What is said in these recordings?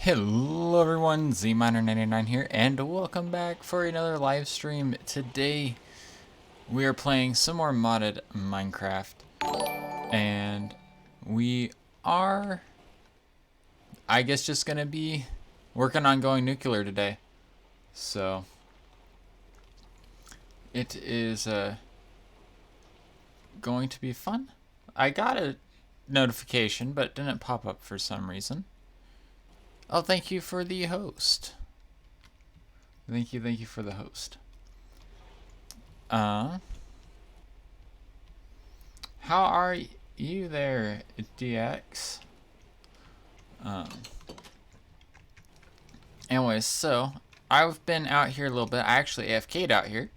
Hello everyone, ZMiner99 here, and welcome back for another live stream. Today we are playing some more modded Minecraft, and we are, I guess, just gonna be working on going nuclear today. So it is going to be fun. I got a notification, but it didn't pop up for some reason. Oh, thank you for the host. Thank you for the host. How are you there, DX? Anyways, so I've been out here a little bit. I actually AFK'd out here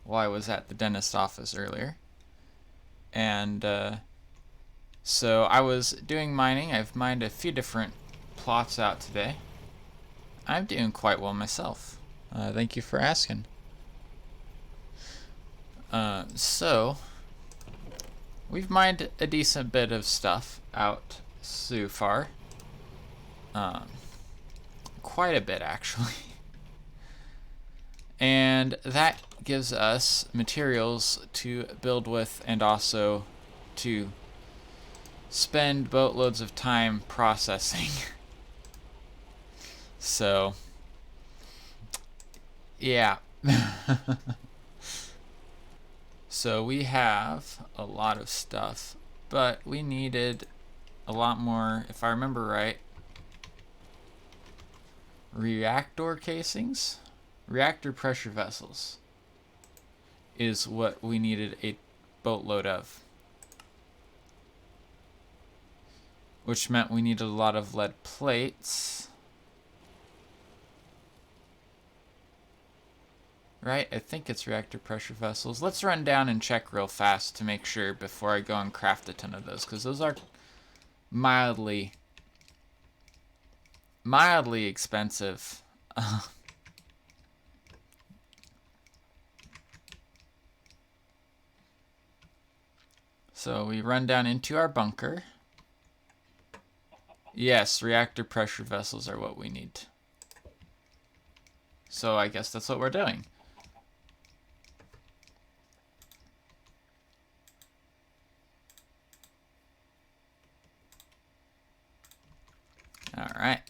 while I was at the dentist office earlier. And so I was doing mining. I've mined a few different plots out today. I'm doing quite well myself. Thank you for asking. So we've mined a decent bit of stuff out so far. Quite a bit, actually. And that gives us materials to build with and also to spend boatloads of time processing. So, yeah. So we have a lot of stuff, but we needed a lot more, if I remember right, reactor casings? Reactor pressure vessels is what we needed a boatload of. Which meant we needed a lot of lead plates. Right? I think it's reactor pressure vessels. Let's run down and check real fast to make sure before I go and craft a ton of those, because those are mildly expensive. So we run down into our bunker. Yes, reactor pressure vessels are what we need. So I guess that's what we're doing. All right.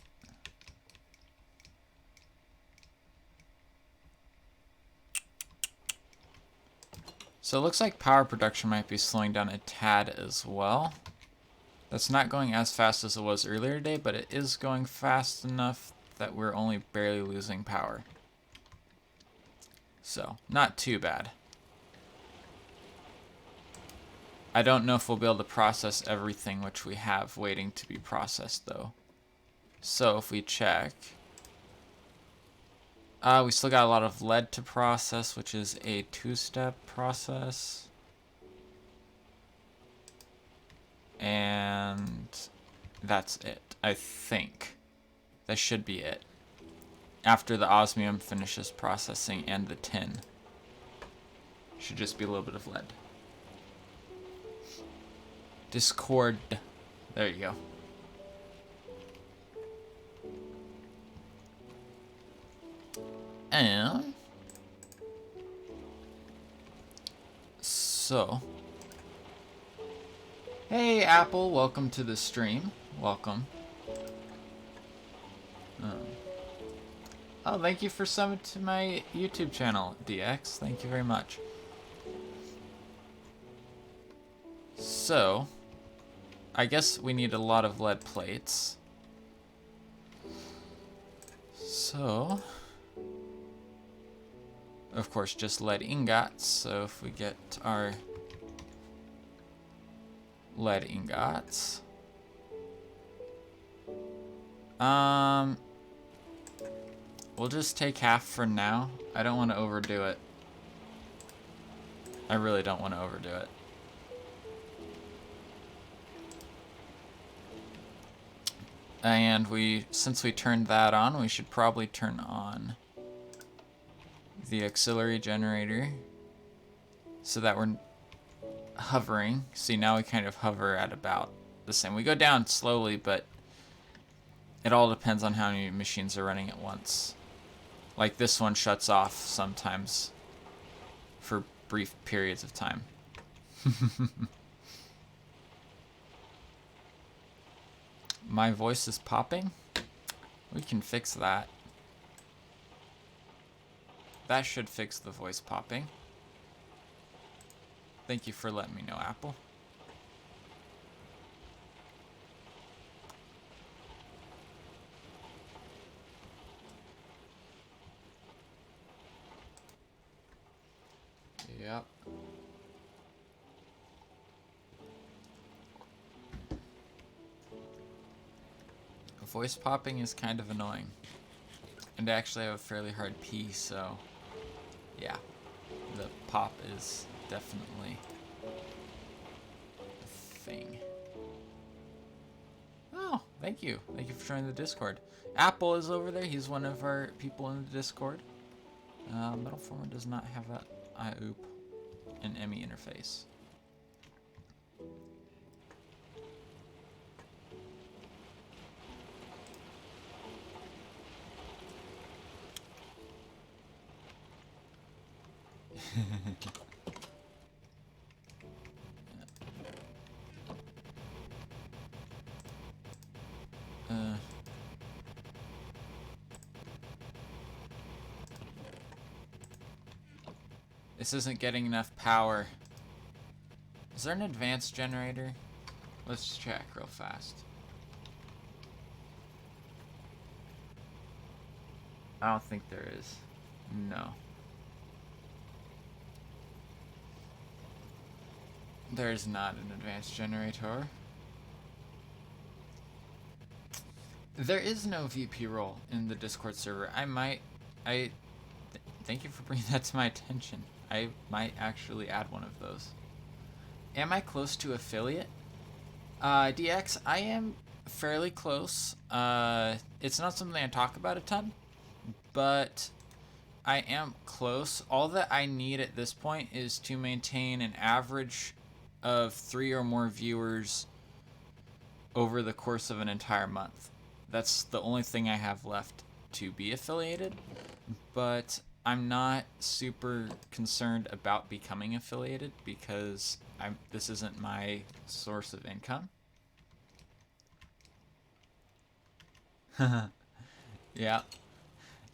So it looks like power production might be slowing down a tad as well. That's not going as fast as it was earlier today, but it is going fast enough that we're only barely losing power. So, not too bad. I don't know if we'll be able to process everything which we have waiting to be processed, though. So, if we check... we still got a lot of lead to process, which is a two-step process. And that's it, I think. That should be it. After the osmium finishes processing and the tin. Should just be a little bit of lead. Discord. There you go. And so, hey Apple, welcome to the stream. Welcome. Oh, thank you for subbing to my YouTube channel, DX. Thank you very much. So, I guess we need a lot of lead plates. So, of course, just lead ingots. So if we get our lead ingots, we'll just take half for now. I don't want to overdo it. I really don't want to overdo it. And since we turned that on, we should probably turn on the auxiliary generator so that we're hovering. See, now we kind of hover at about the same. We go down slowly, but It all depends on how many machines are running at once. Like this one shuts off sometimes for brief periods of time. My voice is popping? We can fix that. That should fix the voice popping. Thank you for letting me know, Apple. Yep. Voice popping is kind of annoying. And I actually have a fairly hard P, so yeah. The pop is definitely a thing. Oh, thank you. Thank you for joining the Discord. Apple is over there. He's one of our people in the Discord. Metal Former does not have a IOOP and ME interface. This isn't getting enough power. Is there an advanced generator? Let's check real fast. I don't think there is. No. There is not an advanced generator. There is no VP role in the Discord server. Thank you for bringing that to my attention. I might actually add one of those. Am I close to affiliate? DX, I am fairly close. It's not something I talk about a ton, but I am close. All that I need at this point is to maintain an average of 3 or more viewers over the course of an entire month. That's the only thing I have left to be affiliated, but I'm not super concerned about becoming affiliated because this isn't my source of income. Yeah,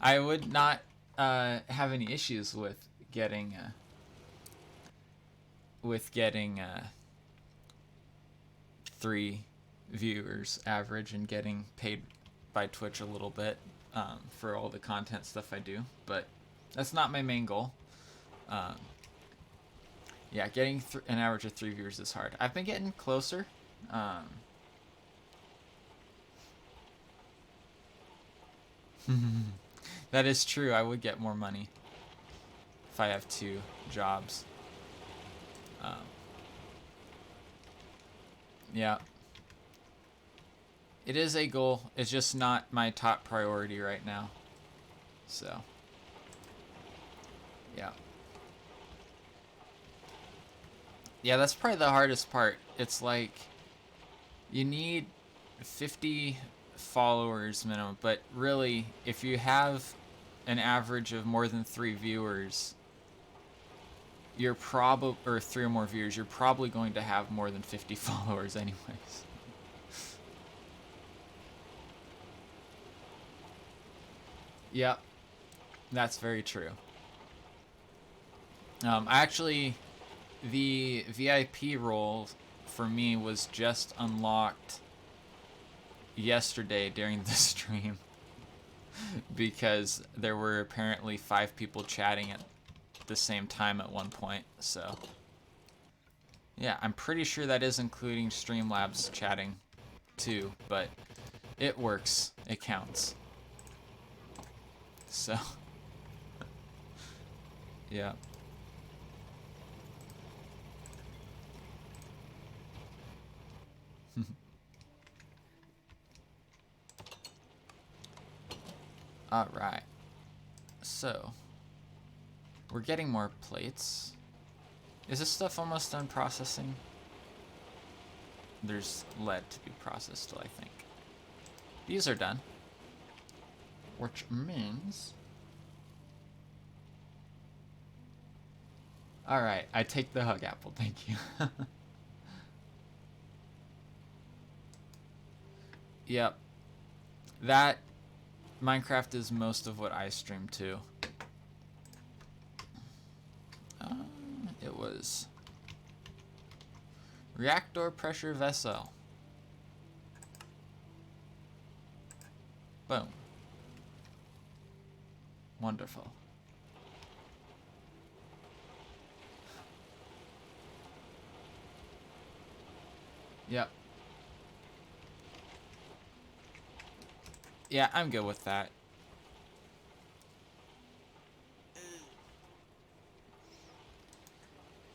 I would not have any issues with getting 3 viewers average and getting paid by Twitch a little bit for all the content stuff I do, but that's not my main goal. Yeah, getting an average of 3 viewers is hard. I've been getting closer. That is true. I would get more money if I have 2 jobs. Yeah. It is a goal. It's just not my top priority right now. So, yeah. Yeah, that's probably the hardest part. It's like, you need 50 followers minimum, but really, if you have an average of more than 3 viewers, you're probably, or 3 or more viewers, you're probably going to have more than 50 followers anyways. Yep, that's very true. Actually, the VIP role for me was just unlocked yesterday during the stream because there were apparently 5 people chatting at the same time at one point, so yeah, I'm pretty sure that is including Streamlabs chatting too, but it works, it counts. So yeah. Alright, so we're getting more plates. Is this stuff almost done processing? There's lead to be processed still, I think. these are done. Which means... Alright, I take the hug apple, thank you. Yep. That Minecraft is most of what I stream too. It was Reactor pressure vessel. Boom. Wonderful. Yep. Yeah, I'm good with that.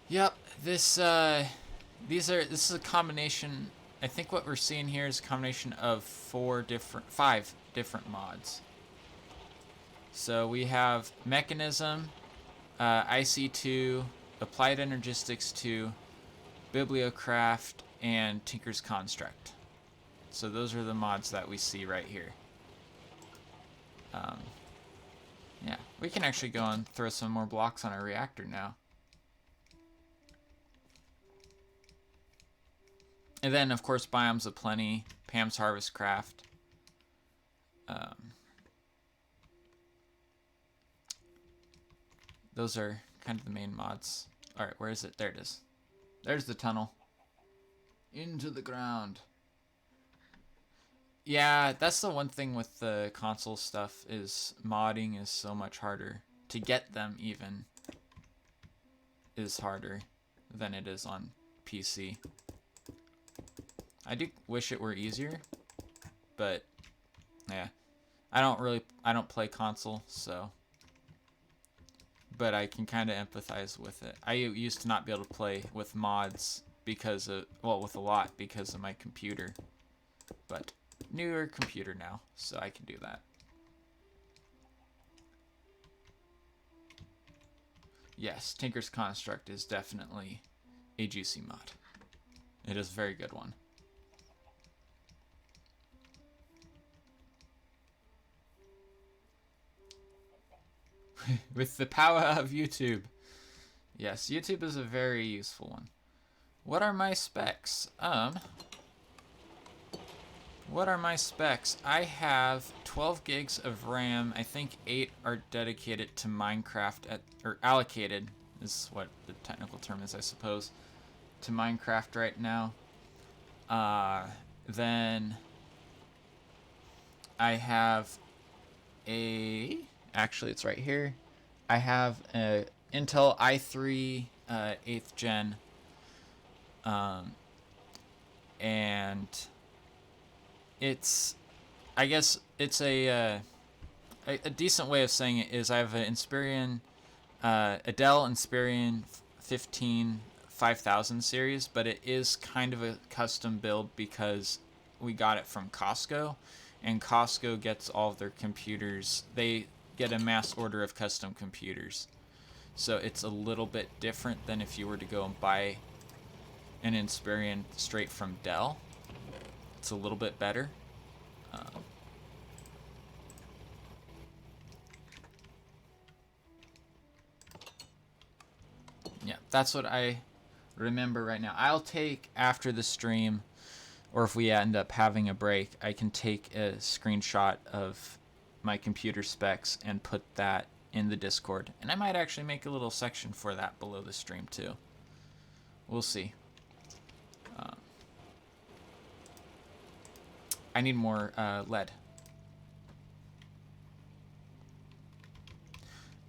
Yep, this is a combination. I think what we're seeing here is a combination of 5 different mods. So we have Mechanism, IC2, Applied Energistics 2, Bibliocraft, and Tinker's Construct. So those are the mods that we see right here. Yeah, we can actually go and throw some more blocks on our reactor now. And then, of course, Biomes Aplenty, Pam's Harvest Craft. Those are kind of the main mods. Alright, where is it? There it is. There's the tunnel. Into the ground. Yeah, that's the one thing with the console stuff, is modding is so much harder. To get them, even, is harder than it is on PC. I do wish it were easier, but yeah, I don't play console, so, but I can kind of empathize with it. I used to not be able to play with mods because of, well, with a lot because of my computer, but newer computer now, so I can do that. Yes, Tinker's Construct is definitely a juicy mod. It is a very good one. With the power of YouTube. Yes, YouTube is a very useful one. What are my specs? What are my specs? I have 12 gigs of RAM. I think 8 are dedicated to Minecraft, or allocated, is what the technical term is, I suppose, to Minecraft right now. Then I have actually it's right here. I have a Intel i3 8th gen, and it's, I guess it's a decent way of saying it is I have an Inspiron, a Dell Inspiron 15 5000 series, but it is kind of a custom build because we got it from Costco, and Costco gets all of their computers. They get a mass order of custom computers, so it's a little bit different than if you were to go and buy an Inspiron straight from Dell. It's a little bit better. Yeah, that's what I remember right now. I'll take, after the stream, or if we end up having a break, I can take a screenshot of my computer specs and put that in the Discord. And I might actually make a little section for that below the stream too. We'll see. I need more lead.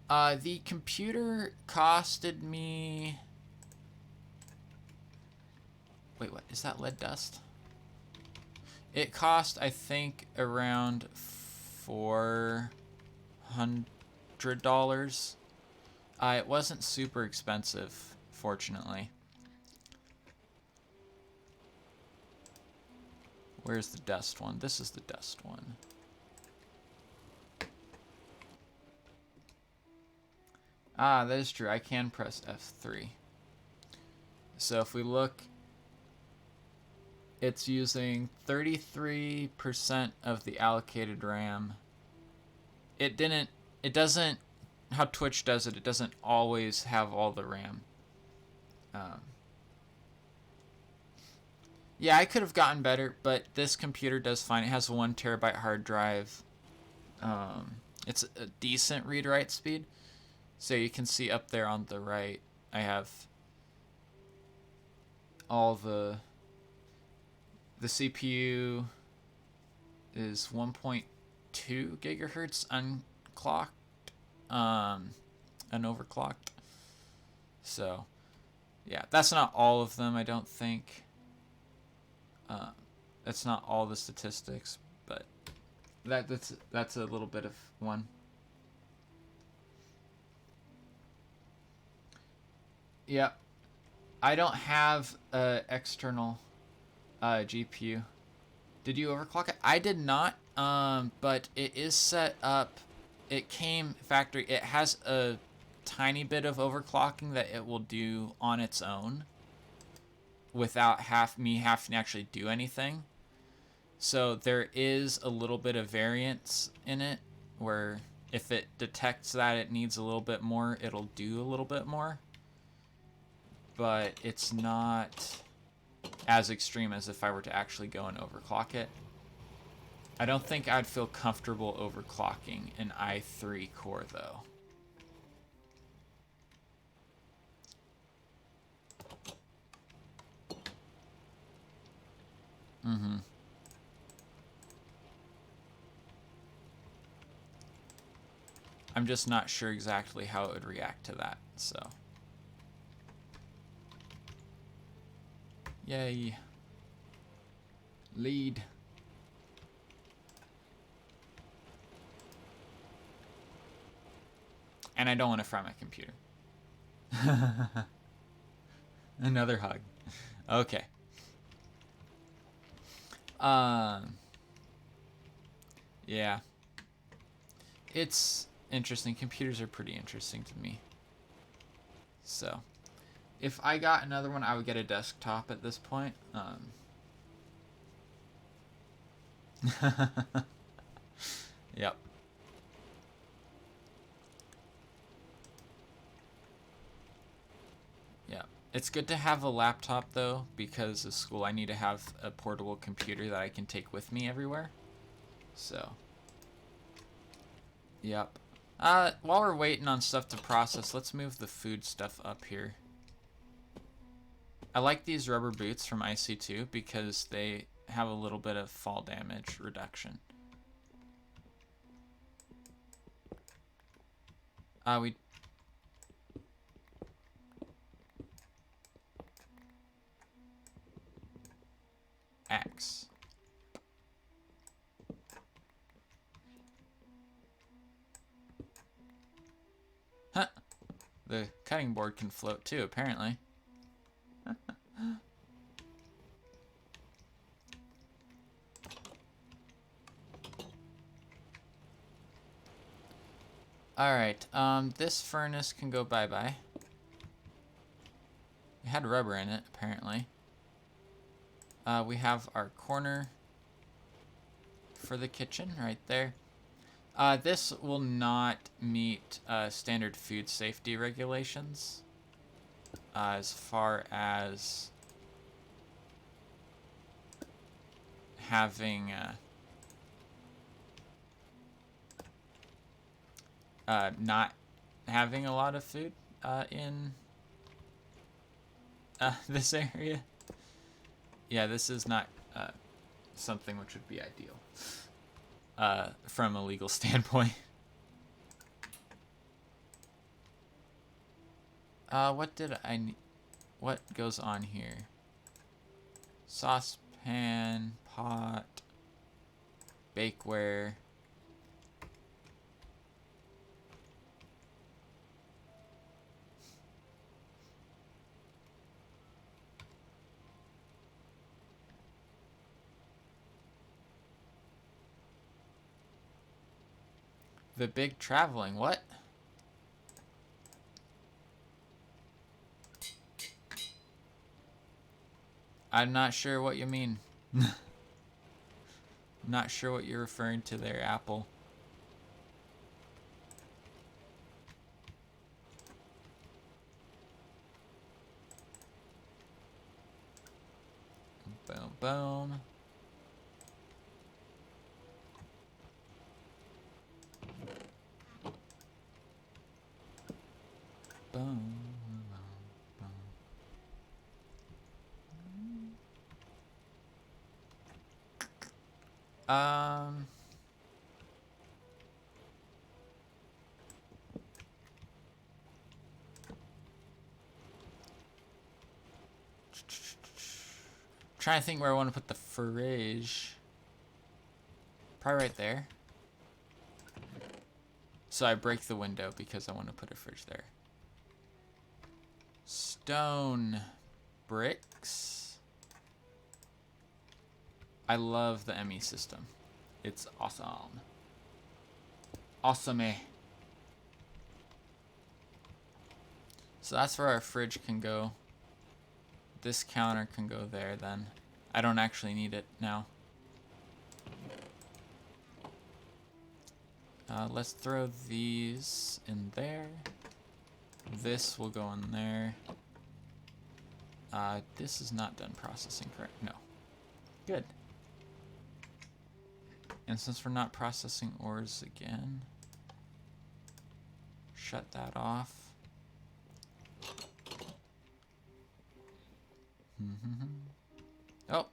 The computer costed me... Wait, what? Is that lead dust? It cost, I think, around $400. It wasn't super expensive, fortunately. Where's the dust one? This is the dust one. Ah, that is true. I can press F3. So if we look... It's using 33% of the allocated RAM. It doesn't, how Twitch does it, it doesn't always have all the RAM. Yeah, I could have gotten better, but this computer does fine. It has a 1 terabyte hard drive. It's a decent read-write speed. So you can see up there on the right, I have all the CPU is 1.2 gigahertz unclocked, unoverclocked. So, yeah, that's not all of them, I don't think. That's not all the statistics, but that's a little bit of one. Yep. I don't have an external GPU. Did you overclock it? I did not, but it is set up. It came factory. It has a tiny bit of overclocking that it will do on its own without me having to actually do anything. So there is a little bit of variance in it where if it detects that it needs a little bit more, it'll do a little bit more. But it's not as extreme as if I were to actually go and overclock it. I don't think I'd feel comfortable overclocking an i3 core though. I'm just not sure exactly how it would react to that, so. Yay. Lead. And I don't want to fry my computer. Another hug. Okay. Yeah. It's interesting. Computers are pretty interesting to me. So, if I got another one, I would get a desktop at this point. Yep. Yeah. It's good to have a laptop, though, because of school. I need to have a portable computer that I can take with me everywhere. So. Yep. While we're waiting on stuff to process, let's move the food stuff up here. I like these rubber boots from IC2 because they have a little bit of fall damage reduction. We... Axe. Huh. The cutting board can float too, apparently. Alright, this furnace can go bye-bye. It had rubber in it, apparently. We have our corner for the kitchen right there. This will not meet standard food safety regulations as far as having not having a lot of food in this area. Yeah, this is not something which would be ideal from a legal standpoint. What did I need? What goes on here? Saucepan, pot, bakeware. The big traveling, what? I'm not sure what you mean. Not sure what you're referring to there, Apple. Boom, boom. Boom. Um. Trying to think where I want to put the fridge. Probably right there. So I break the window because I want to put a fridge there. Stone bricks. I love the ME system. It's awesome. Awesome. So that's where our fridge can go. This counter can go there then. I don't actually need it now. Let's throw these in there. This will go in there. This is not done processing, correct? No. Good. And since we're not processing ores again, shut that off. Oh.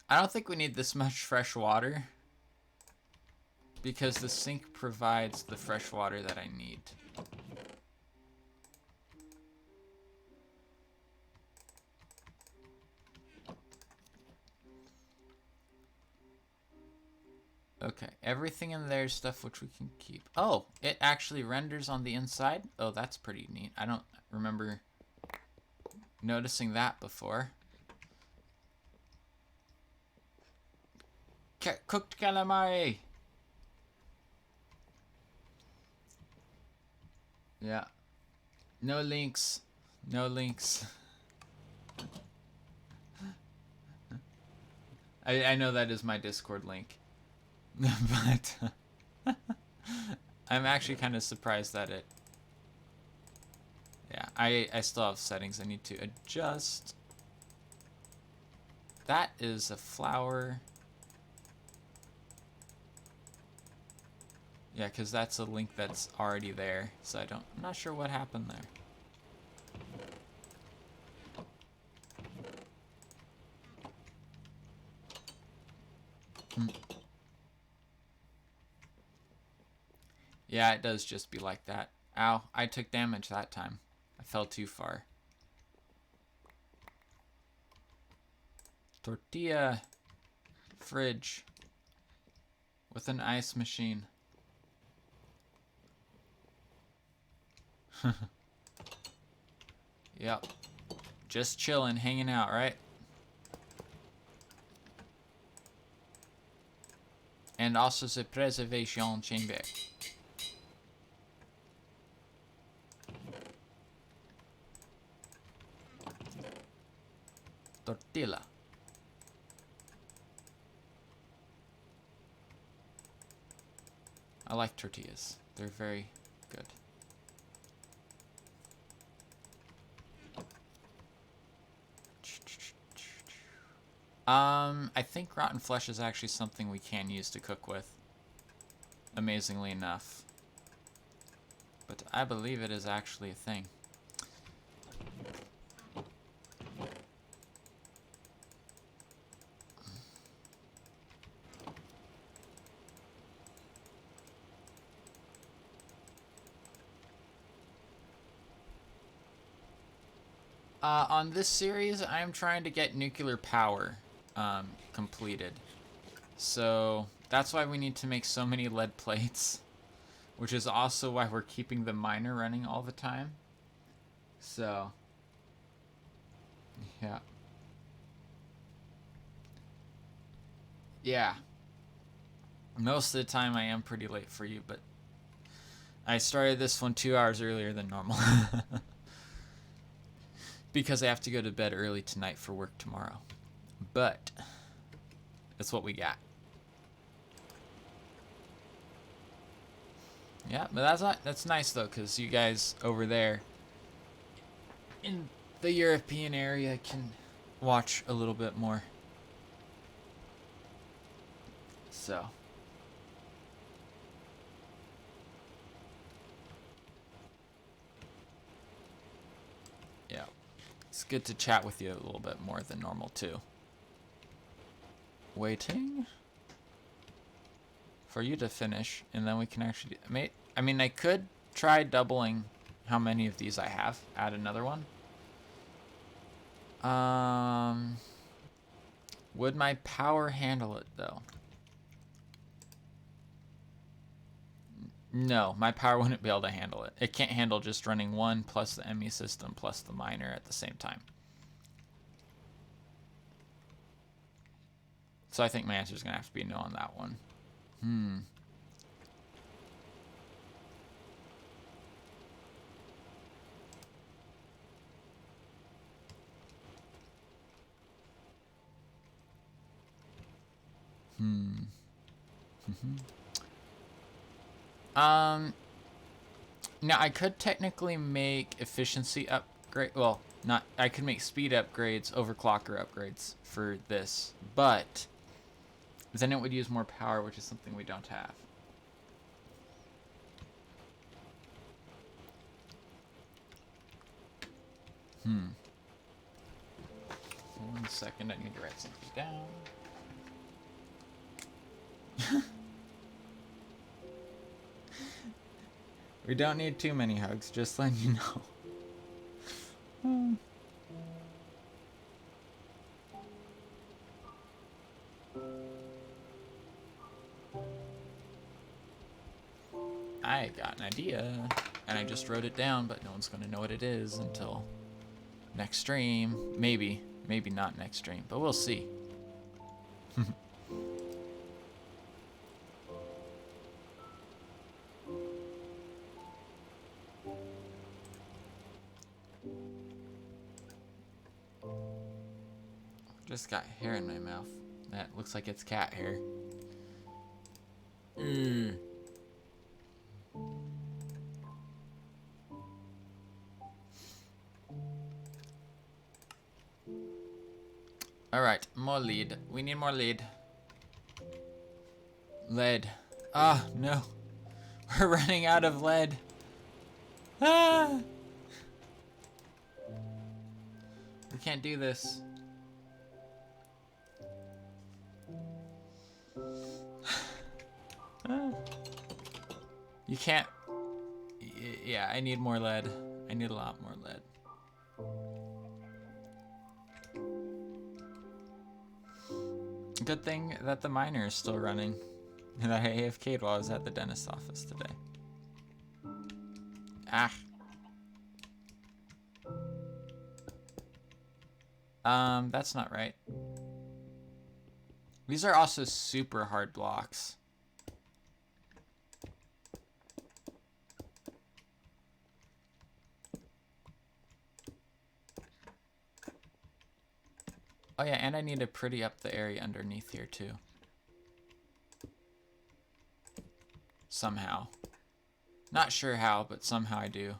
I don't think we need this much fresh water because the sink provides the fresh water that I need. Okay, everything in there is stuff which we can keep. Oh, it actually renders on the inside? Oh, that's pretty neat. I don't remember noticing that before. Cooked calamari! Yeah. No links. No links. I know that is my Discord link. But I'm actually kind of surprised that it... Yeah, I still have settings I need to adjust. That is a flower. Yeah, because that's a link that's already there, so I'm not sure what happened there. Yeah, it does just be like that. Ow, I took damage that time. I fell too far. Tortilla fridge with an ice machine. Yep. Just chilling, hanging out, right? And also the preservation chamber. Tortilla. I like tortillas. They're very good. I think rotten flesh is actually something we can use to cook with. Amazingly enough. But I believe it is actually a thing. On this series, I'm trying to get nuclear power completed. So that's why we need to make so many lead plates, which is also why we're keeping the miner running all the time. So, yeah. Yeah. Most of the time I am pretty late for you, but I started this one 2 hours earlier than normal. Because I have to go to bed early tonight for work tomorrow. But that's what we got. Yeah, but that's nice though, because you guys over there in the European area can watch a little bit more. So. Yeah. It's good to chat with you a little bit more than normal too. Waiting for you to finish, and then we can actually... I mean, I could try doubling how many of these I have. Add another one. Would my power handle it, though? No, my power wouldn't be able to handle it. It can't handle just running one plus the ME system plus the miner at the same time. So I think my answer is going to have to be no on that one. Now I could technically make efficiency upgrade. Well, not. I could make speed upgrades, overclocker upgrades for this, but then it would use more power, which is something we don't have. 1 second, I need to write something down. We don't need too many hugs, just letting you know. I got an idea, and I just wrote it down, but no one's going to know what it is until next stream. Maybe not next stream, but we'll see. Just got hair in my mouth. That looks like it's cat hair. Alright, more lead. We need more lead. Lead. Ah, no. We're running out of lead. Ah! We can't do this. You can't... Yeah, I need more lead. I need a lot more lead. Good thing that the miner is still running. And that I AFK'd while I was at the dentist's office today. Ah. That's not right. These are also super hard blocks. Oh yeah, and I need to pretty up the area underneath here too. Somehow. Not sure how, but somehow I do.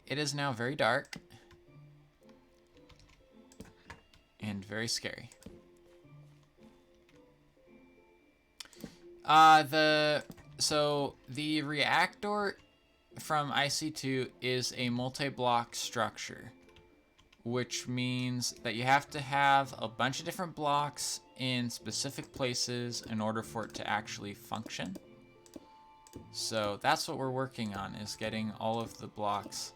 It is now very dark. And very scary. So the reactor from IC2 is a multi-block structure, which means that you have to have a bunch of different blocks in specific places in order for it to actually function. So that's what we're working on, is getting all of the blocks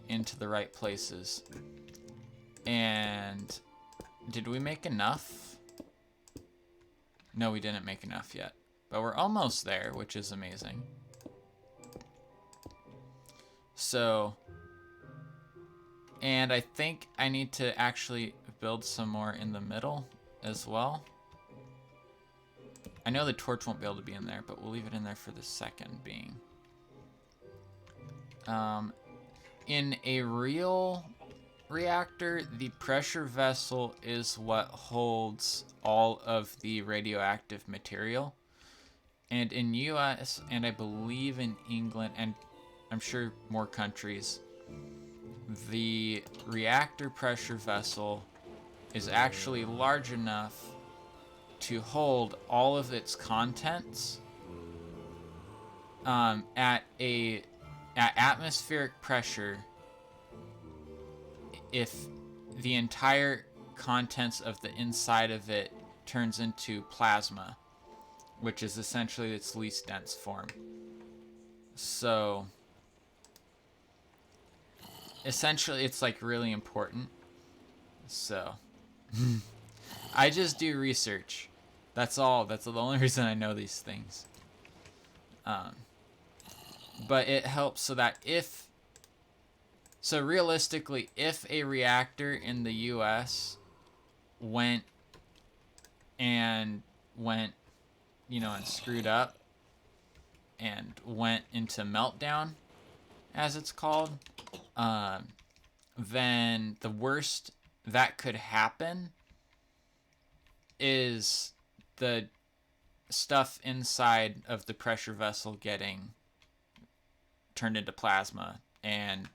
into the right places. And did we make enough? No, we didn't make enough yet, but we're almost there, which is amazing. So, and I think I need to actually build some more in the middle as well. I know the torch won't be able to be in there, but we'll leave it in there for the second being. In a real reactor, the pressure vessel is what holds all of the radioactive material. And in US, and I believe in England, and I'm sure more countries, the reactor pressure vessel is actually large enough to hold all of its contents at atmospheric pressure. If the entire contents of the inside of it turns into plasma, which is essentially its least dense form. So essentially it's like really important. So I just do research. That's all. That's the only reason I know these things. But it helps so that so realistically, if a reactor in the US went, you know, and screwed up and went into meltdown, as it's called, then the worst that could happen is the stuff inside of the pressure vessel getting turned into plasma, and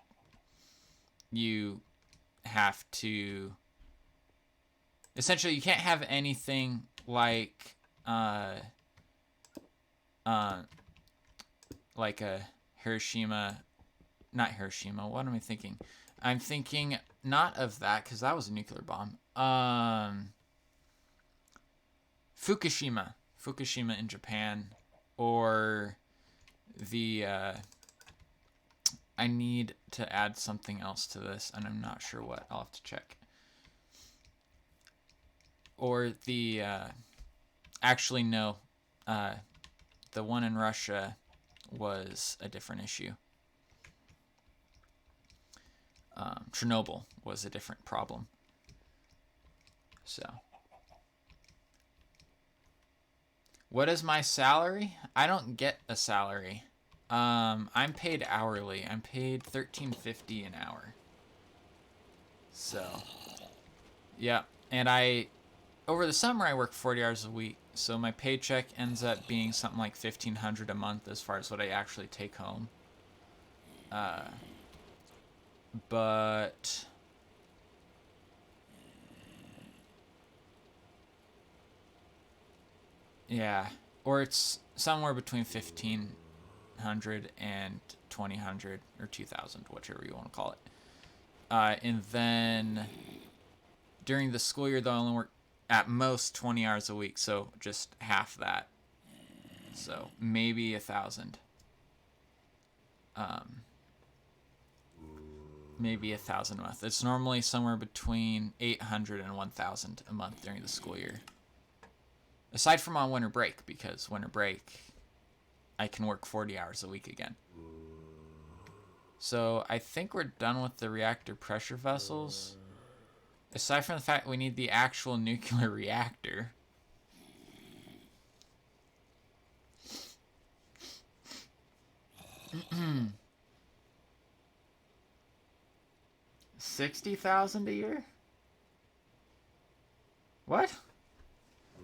you have to essentially, you can't have anything like a Hiroshima, not Hiroshima, what am I thinking? I'm thinking not of that, because that was a nuclear bomb. Fukushima in Japan, or the I need to add something else to this, and I'm not sure what. I'll have to check. Or the actually no, the one in Russia was a different issue. Chernobyl was a different problem. So, what is my salary? I don't get a salary. I'm paid hourly. I'm paid $13.50 an hour. So, yeah, and over the summer I work 40 hours a week, so my paycheck ends up being something like $1,500 a month as far as what I actually take home. But yeah, or it's somewhere between 1,500 and 2,000 or 2,000, whichever you want to call it. And then during the school year, they'll only work at most 20 hours a week, so just half that. So maybe 1,000. Maybe 1,000 a month. It's normally somewhere between 800 and 1,000 a month during the school year. Aside from on winter break, because winter break, I can work 40 hours a week again. So I think we're done with the reactor pressure vessels. Aside from the fact we need the actual nuclear reactor. $60,000 a year? What?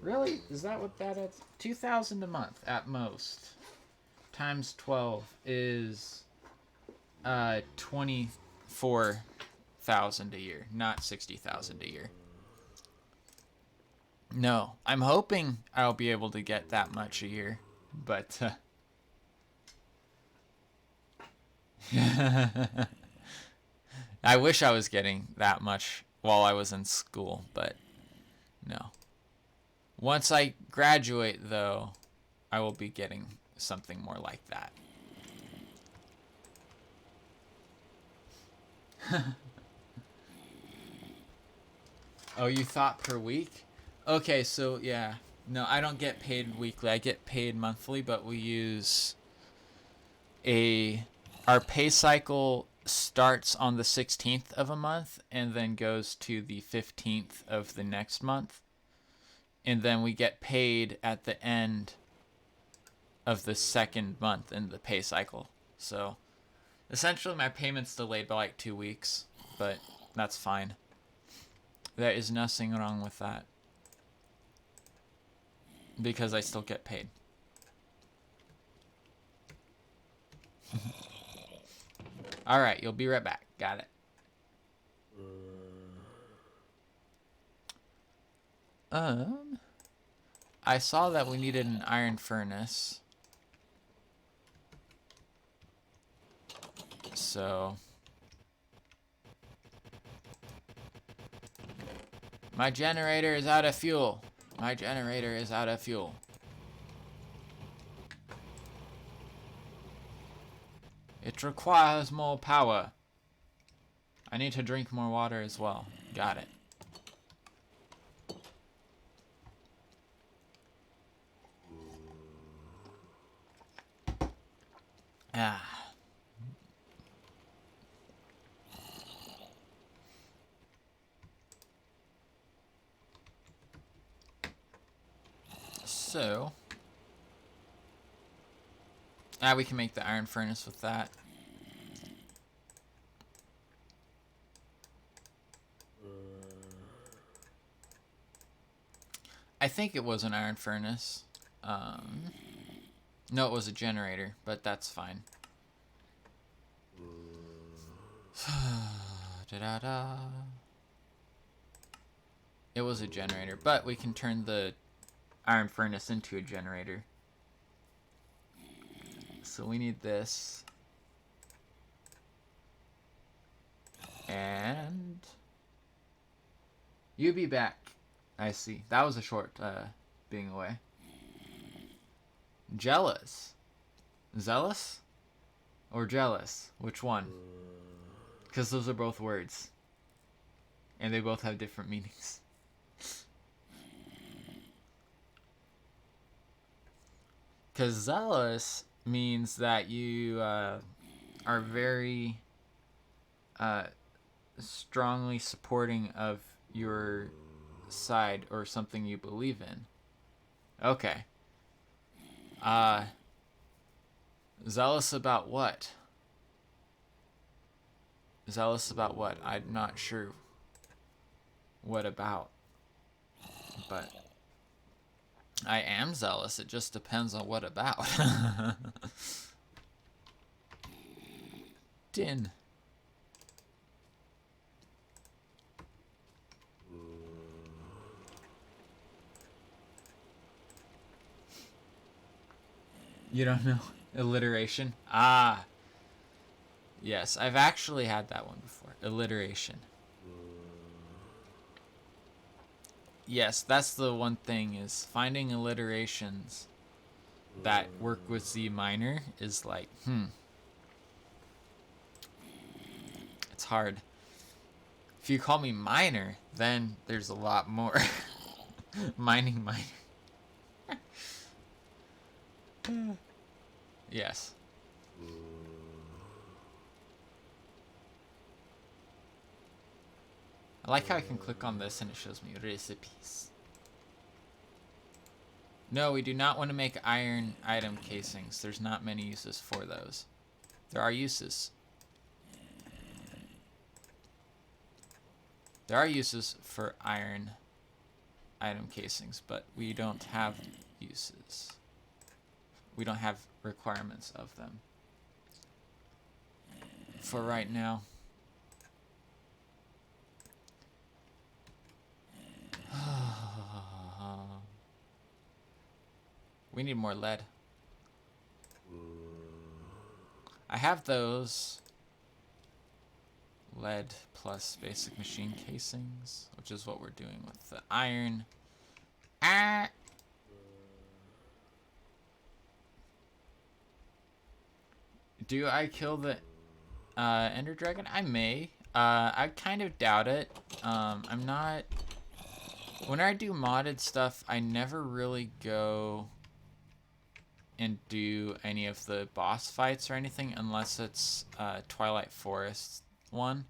Really? Is that what that is? $2,000 a month at most. Times 12 is 24,000 a year, not 60,000 a year. No, I'm hoping I'll be able to get that much a year, but I wish I was getting that much while I was in school, but no. Once I graduate, though, I will be getting something more like that. Oh, you thought per week? Okay, so yeah. No, I don't get paid weekly. I get paid monthly, but we use our pay cycle starts on the 16th of a month and then goes to the 15th of the next month. And then we get paid at the end of the second month in the pay cycle. So essentially my payment's delayed by like 2 weeks, but that's fine. There is nothing wrong with that, because I still get paid. Alright, you'll be right back. Got it. I saw that we needed an iron furnace. So my generator is out of fuel. My generator is out of fuel. It requires more power. I need to drink more water as well. Got it. Ah. So, we can make the iron furnace with that. I think it was an iron furnace. No, it was a generator, but that's fine. Da-da-da. It was a generator, but we can turn the iron furnace into a generator. So we need this. And you be back. I see. That was a short being away. Jealous. Zealous? Or jealous? Which one? Because those are both words. And they both have different meanings. Because zealous means that you are very strongly supporting of your side or something you believe in. Okay. Zealous about what? Zealous about what? I'm not sure what about. But I am zealous. It just depends on what about. Din. You don't know? Alliteration? Ah. Yes, I've actually had that one before. Alliteration. Yes, that's the one thing, is finding alliterations that work with Z minor is like, it's hard. If you call me minor, then there's a lot more. Mining minor. Yes. I like how I can click on this and it shows me recipes. No, we do not want to make iron item casings. There's not many uses for those. There are uses. There are uses for iron item casings, but we don't have uses. We don't have requirements of them for right now. We need more lead. I have those lead plus basic machine casings, which is what we're doing with the iron. Do I kill the Ender Dragon? I may. I kind of doubt it. I'm not... When I do modded stuff, I never really go and do any of the boss fights or anything unless it's Twilight Forest one.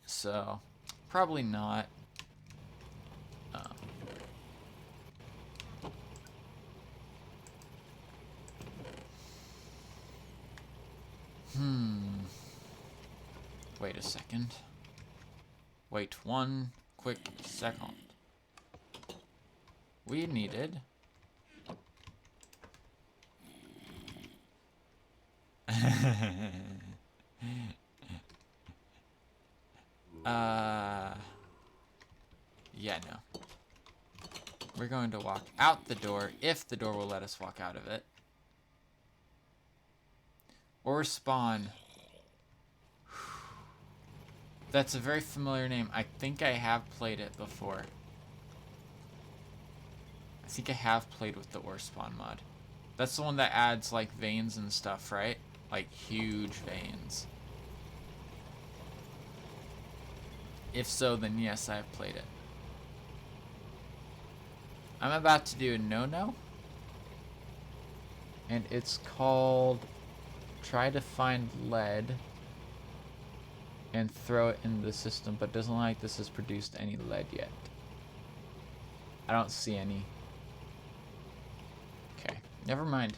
So, probably not. Wait a second. Wait one quick second. We needed... Yeah, no. We're going to walk out the door, if the door will let us walk out of it. Or spawn. That's a very familiar name. I think I have played it before. I think I have played with the Or Spawn mod. That's the one that adds, like, veins and stuff, right? Like, huge veins. If so, then yes, I have played it. I'm about to do a no-no. And it's called try to find lead and throw it in the system, but doesn't look like this has produced any lead yet. I don't see any. Okay, never mind.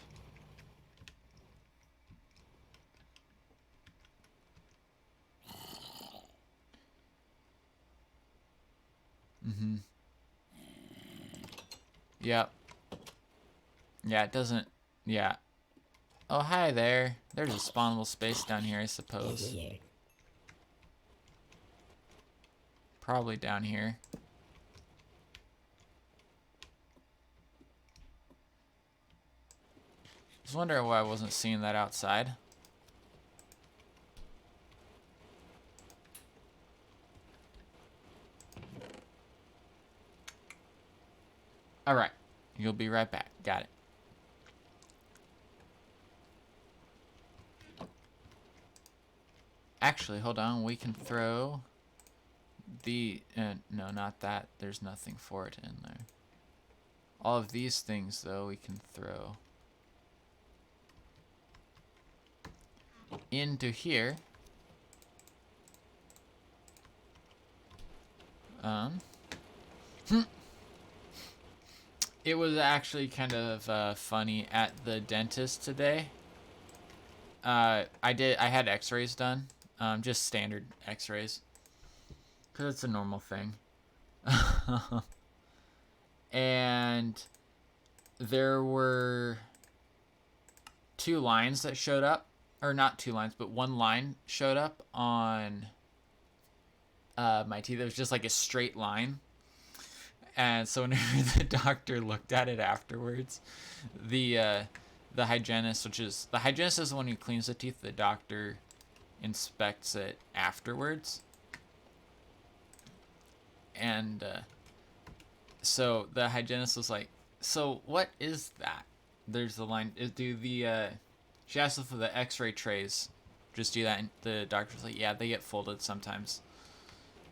Yep. Yeah, it doesn't... Yeah. Oh, hi there. There's a spawnable space down here, I suppose. Probably down here. I was wondering why I wasn't seeing that outside. Alright. You'll be right back. Got it. Actually, hold on. We can throw the... no, not that. There's nothing for it in there. All of these things, though, we can throw into here. It was actually kind of funny at the dentist today. I had x-rays done. Just standard x-rays. Because it's a normal thing. And there were 2 lines that showed up. Or not 2 lines, but 1 line showed up on my teeth. It was just like a straight line. And so whenever the doctor looked at it afterwards, the hygienist, the hygienist is the one who cleans the teeth. The doctor inspects it afterwards. And so the hygienist was like, "So what is that?" There's the line. She asked if the X-ray trays just do that, and the doctor's like, "Yeah, they get folded sometimes."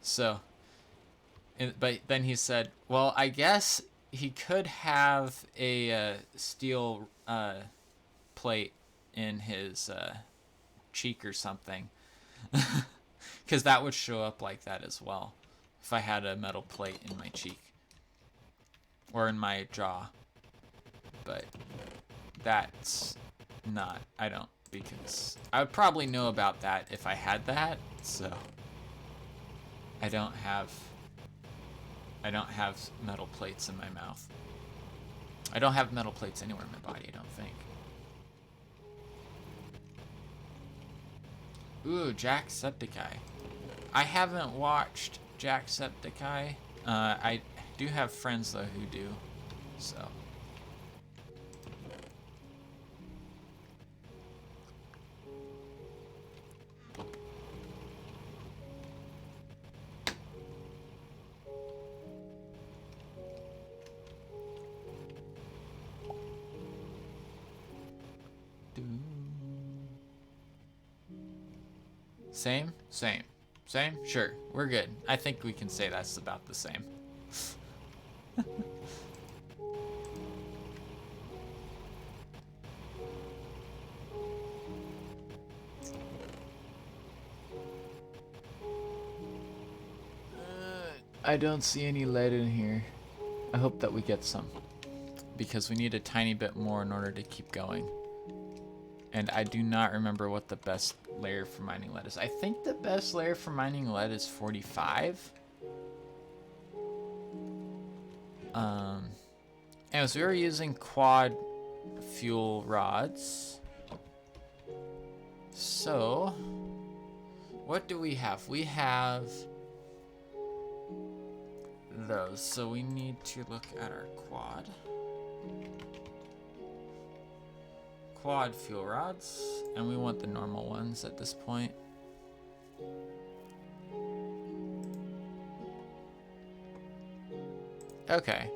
So. But then he said, well, I guess he could have a steel plate in his cheek or something. Because that would show up like that as well. If I had a metal plate in my cheek. Or in my jaw. But that's not, I don't. Because I would probably know about that if I had that. So I don't have metal plates in my mouth. I don't have metal plates anywhere in my body, I don't think. Ooh, Jacksepticeye. I haven't watched Jacksepticeye. I do have friends, though, who do. So. Same? Same. Same? Sure. We're good. I think we can say that's about the same. I don't see any lead in here. I hope that we get some, because we need a tiny bit more in order to keep going. And I do not remember what the best layer for mining lead is. I think the best layer for mining lead is 45. Anyways, we were using quad fuel rods. So, what do we have? We have those. So we need to look at our quad fuel rods, and we want the normal ones at this point. Okay.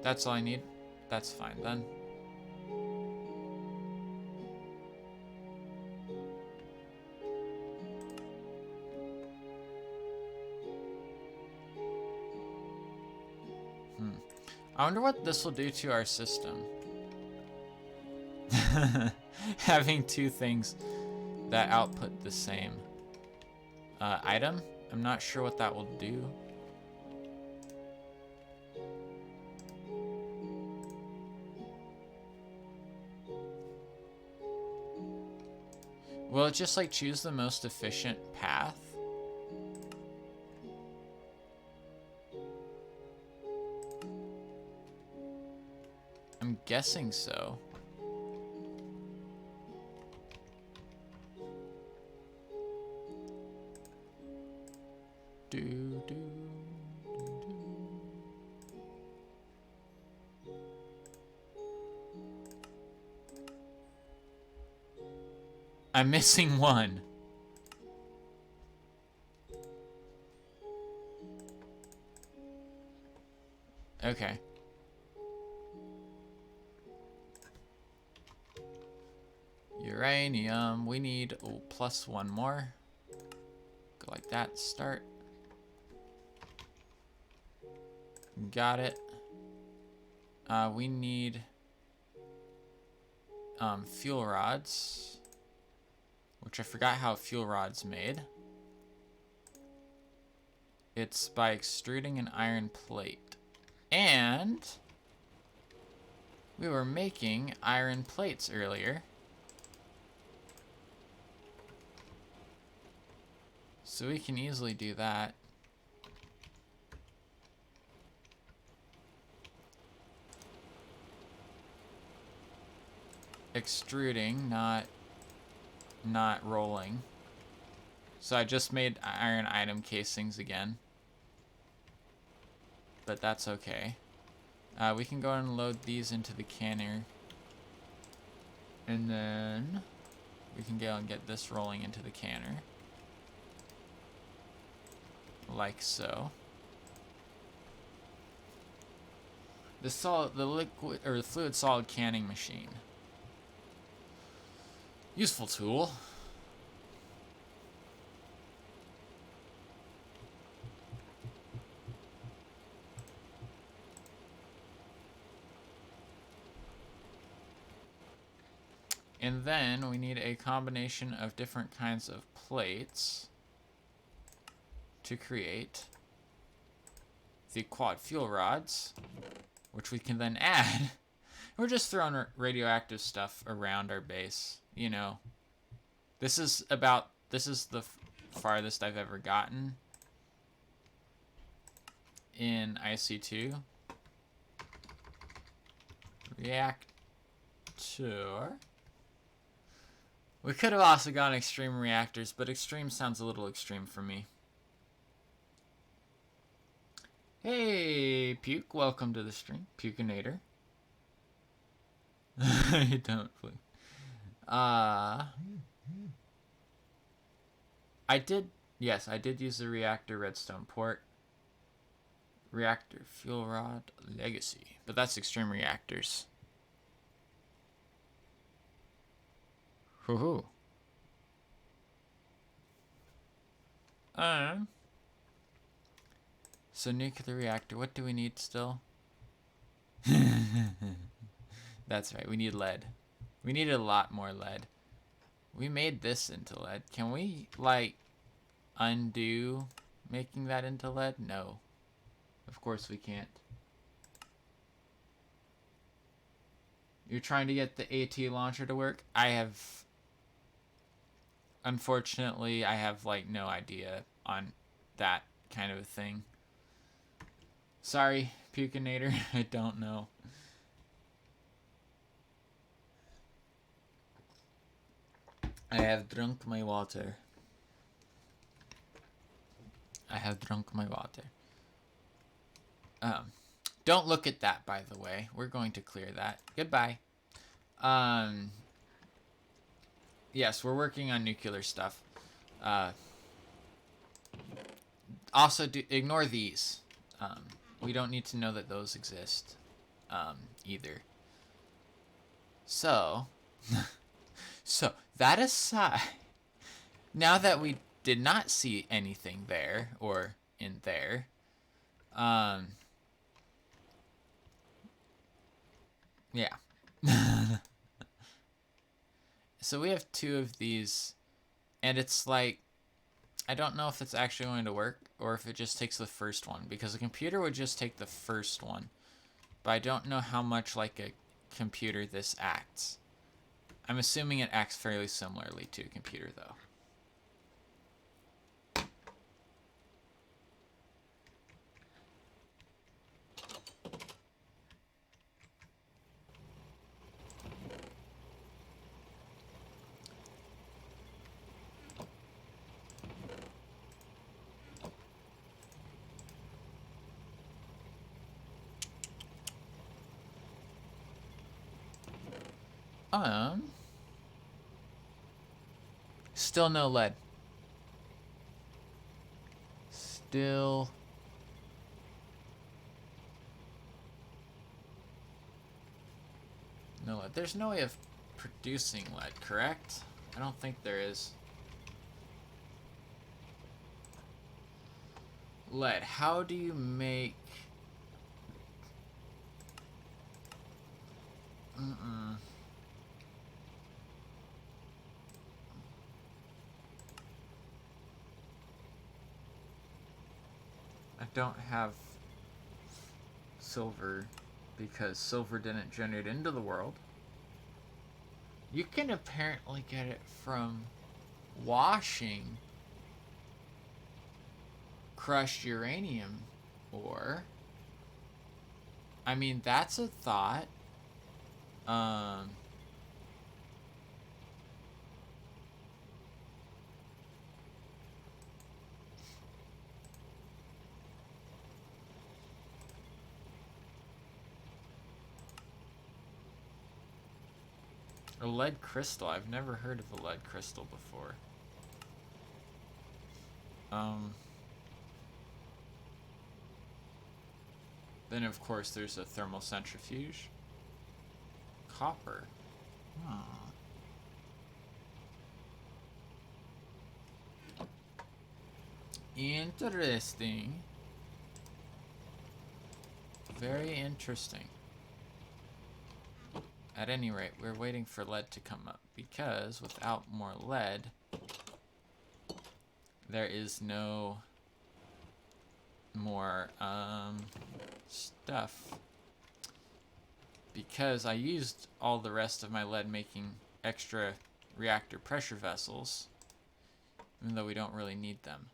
That's all I need. That's fine then. I wonder what this will do to our system. Having two things that output the same item. I'm not sure what that will do. Will it just like choose the most efficient path? I'm guessing so. I'm missing one. Okay. Uranium. We need plus one more. Go like that. Start. Got it. We need fuel rods, which I forgot how fuel rods made. It's by extruding an iron plate. And we were making iron plates earlier. So we can easily do that. Extruding, not rolling. So I just made iron item casings again. But that's okay. We can go and load these into the canner. And then we can go and get this rolling into the canner. Like so. The liquid or the fluid solid canning machine. Useful tool. And then we need a combination of different kinds of plates to create the quad fuel rods, which we can then add. We're just throwing radioactive stuff around our base, you know. This is the farthest I've ever gotten in IC2. Reactor. We could have also gone extreme reactors, but extreme sounds a little extreme for me. Hey, Puke, welcome to the stream. Pukinator. You don't, please. I did use the reactor redstone port. Reactor fuel rod legacy. But that's extreme reactors. Hoo-hoo. So nuclear reactor, what do we need still? That's right, we need lead. We need a lot more lead. We made this into lead. Can we, like, undo making that into lead? No. Of course we can't. You're trying to get the AT launcher to work? Unfortunately, I have, like, no idea on that kind of a thing. Sorry, Pukinator, I don't know. I have drunk my water. I have drunk my water. Don't look at that, by the way. We're going to clear that. Goodbye. Yes, we're working on nuclear stuff. Also, ignore these. We don't need to know that those exist, either. So, so that aside, now that we did not see anything there or in there, yeah. So we have 2 of these, and it's like, I don't know if it's actually going to work or if it just takes the first one, because a computer would just take the first one, but I don't know how much like a computer this acts. I'm assuming it acts fairly similarly to a computer, though. Still no lead. Still no lead. There's no way of producing lead, correct? I don't think there is. Lead. How do you make... I don't have silver because silver didn't generate into the world. You can apparently get it from washing crushed uranium ore. I mean, that's a thought. A lead crystal. I've never heard of a lead crystal before. Then, of course, there's a thermal centrifuge. Copper. Interesting. Very interesting. At any rate, we're waiting for lead to come up, because without more lead, there is no more stuff. Because I used all the rest of my lead making extra reactor pressure vessels, even though we don't really need them.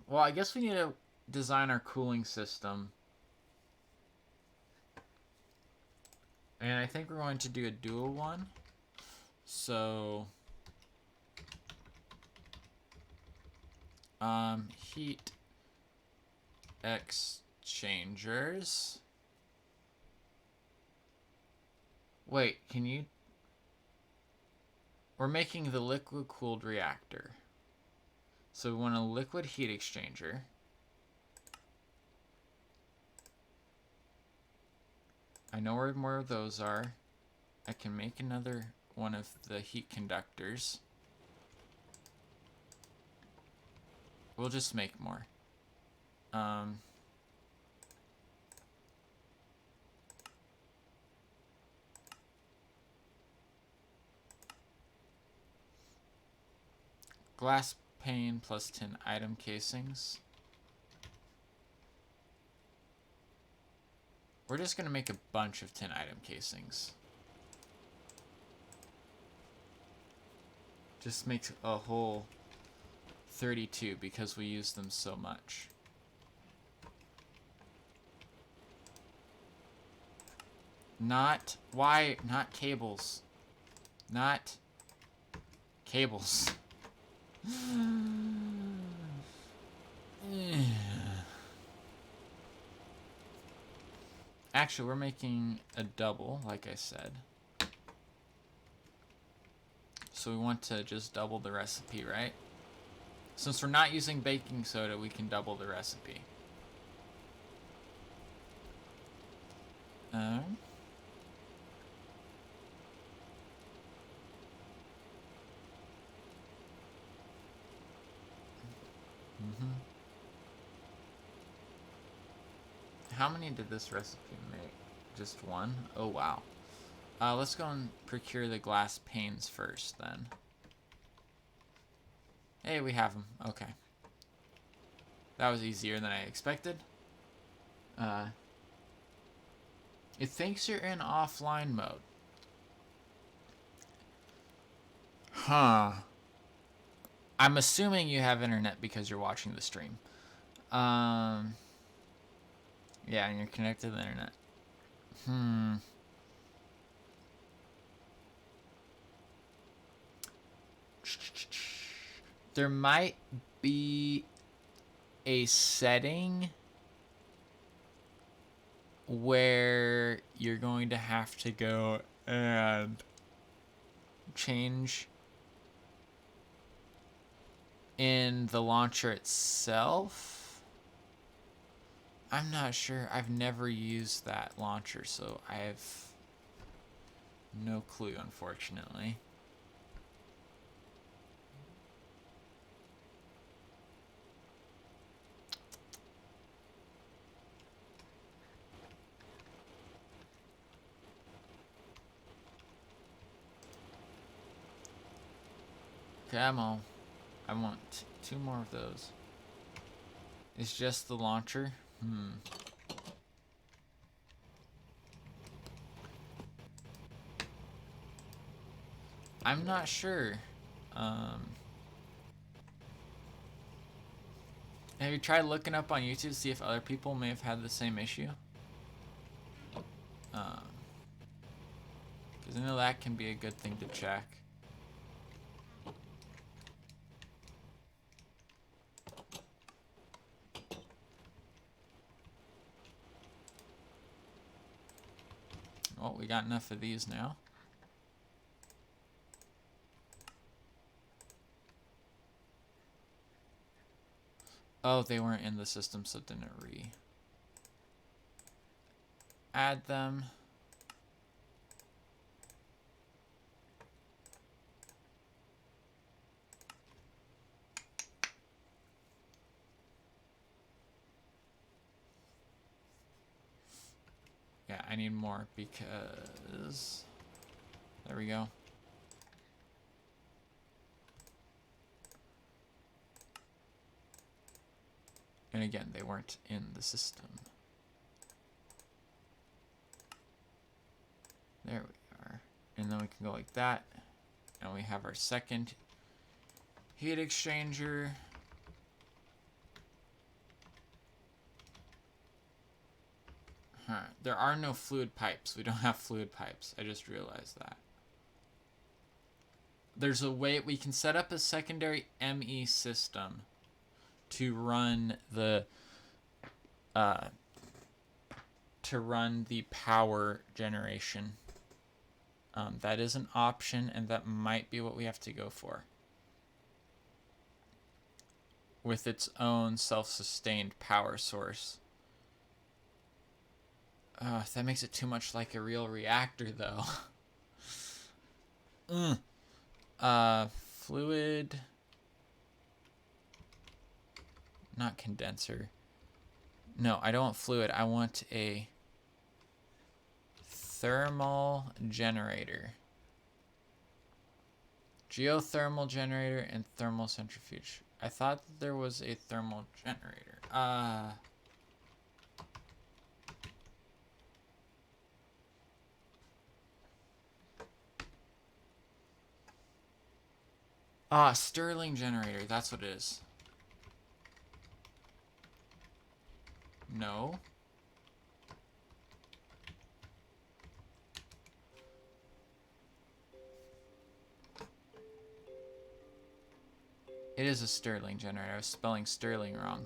Well, I guess we need to design our cooling system. And I think we're going to do a dual one. So, heat exchangers. Wait, can you... We're making the liquid-cooled reactor. So we want a liquid heat exchanger. I know where more of those are. I can make another one of the heat conductors. We'll just make more. Glass pane plus tin item casings. We're just going to make a bunch of tin item casings. Just makes a whole 32 because we use them so much. Why not cables? Not cables. Actually, we're making a double, like I said. So we want to just double the recipe, right? Since we're not using baking soda, we can double the recipe. How many did this recipe make? Just one? Oh, wow. Let's go and procure the glass panes first, then. Hey, we have them. Okay. That was easier than I expected. It thinks you're in offline mode. Huh. I'm assuming you have internet because you're watching the stream. Yeah, and you're connected to the internet. There might be a setting where you're going to have to go and change in the launcher itself. I'm not sure. I've never used that launcher, so I have no clue, unfortunately. Come on. I want 2 more of those. It's just the launcher? I'm not sure. Have you tried looking up on YouTube to see if other people may have had the same issue? Because I know that can be a good thing to check. Well, we got enough of these now. Oh, they weren't in the system, so it didn't add them. Yeah, I need more because... There we go. And again, they weren't in the system. There we are. And then we can go like that. And we have our second heat exchanger. There are no fluid pipes. We don't have fluid pipes. I just realized that. There's a way we can set up a secondary ME system to run the power generation. That is an option, and that might be what we have to go for. With its own self-sustained power source. That makes it too much like a real reactor, though. Fluid. Not condenser. No, I don't want fluid. I want a thermal generator. Geothermal generator and thermal centrifuge. I thought that there was a thermal generator. Stirling generator. That's what it is. No. It is a Stirling generator. I was spelling Stirling wrong.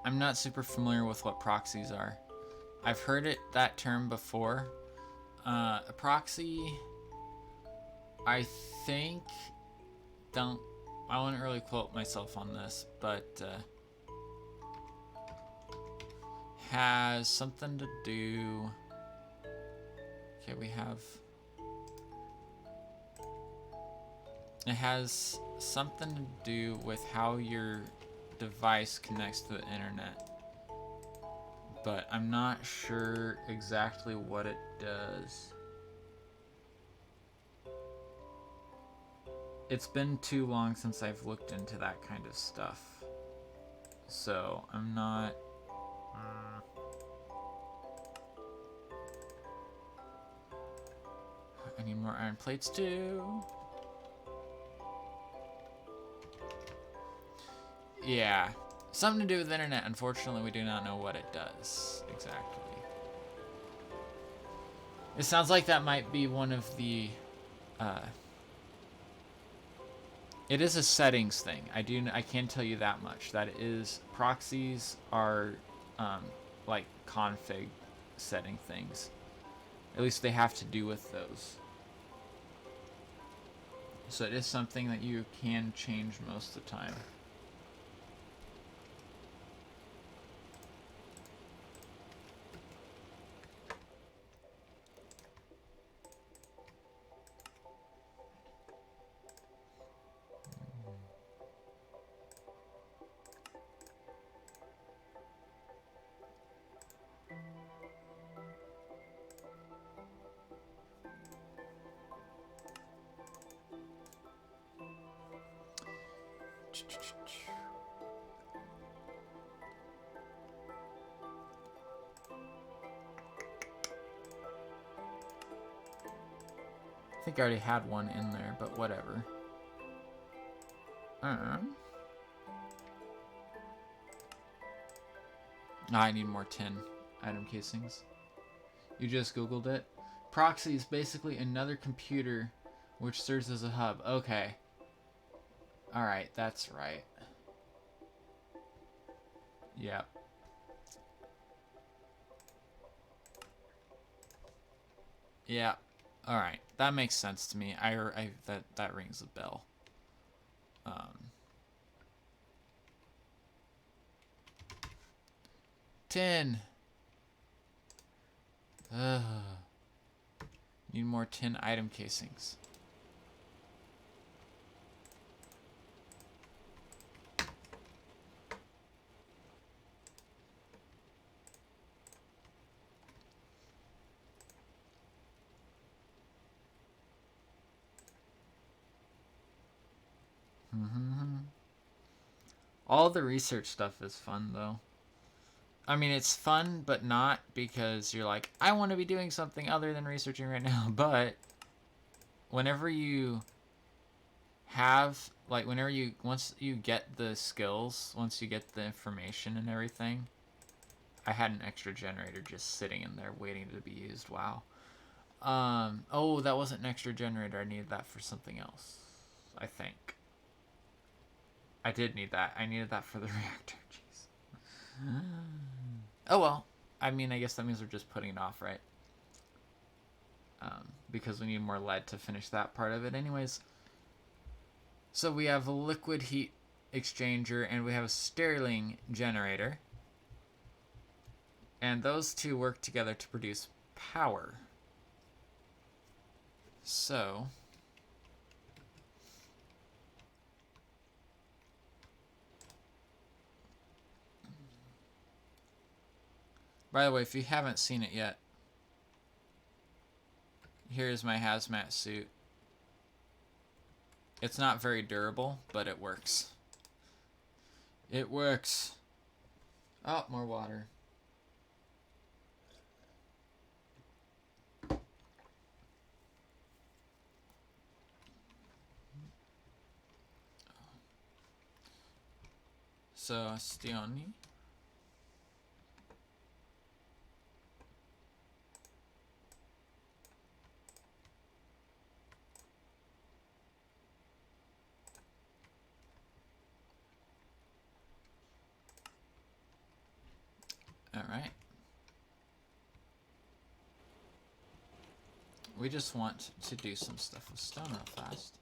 I'm not super familiar with what proxies are. I've heard that term before. A proxy, I think, I wouldn't really quote myself on this, but has something to do. Okay, it has something to do with how your device connects to the internet, but I'm not sure exactly what it does. It's been too long since I've looked into that kind of stuff, so I'm not. I need more iron plates too. Yeah, something to do with the internet. Unfortunately, we do not know what it does exactly. It sounds like that might be one of the. It is a settings thing. I can tell you that much. That is, proxies are like config setting things. At least they have to do with those. So it is something that you can change most of the time. I think I already had one in there, but whatever. I need more tin item casings. You just Googled it. Proxy is basically another computer which serves as a hub. Okay. Alright, that's right. Yep. Yeah. Alright. That makes sense to me. That rings a bell. 10. Need more tin item casings. All the research stuff is fun, though. I mean, it's fun, but not because you're like, I want to be doing something other than researching right now. But whenever you have, like, once you get the skills, once you get the information and everything, I had an extra generator just sitting in there waiting to be used. Wow. Oh, that wasn't an extra generator. I needed that for something else, I think. I did need that. I needed that for the reactor. Jeez. Oh well. I mean, I guess that means we're just putting it off, right? Because we need more lead to finish that part of it anyways. So we have a liquid heat exchanger and we have a Stirling generator. And those two work together to produce power. So By the way, if you haven't seen it yet, here's my hazmat suit. It's not very durable, but it works. It works. Oh, more water. So, Stioni. Alright. We just want to do some stuff with stone real fast.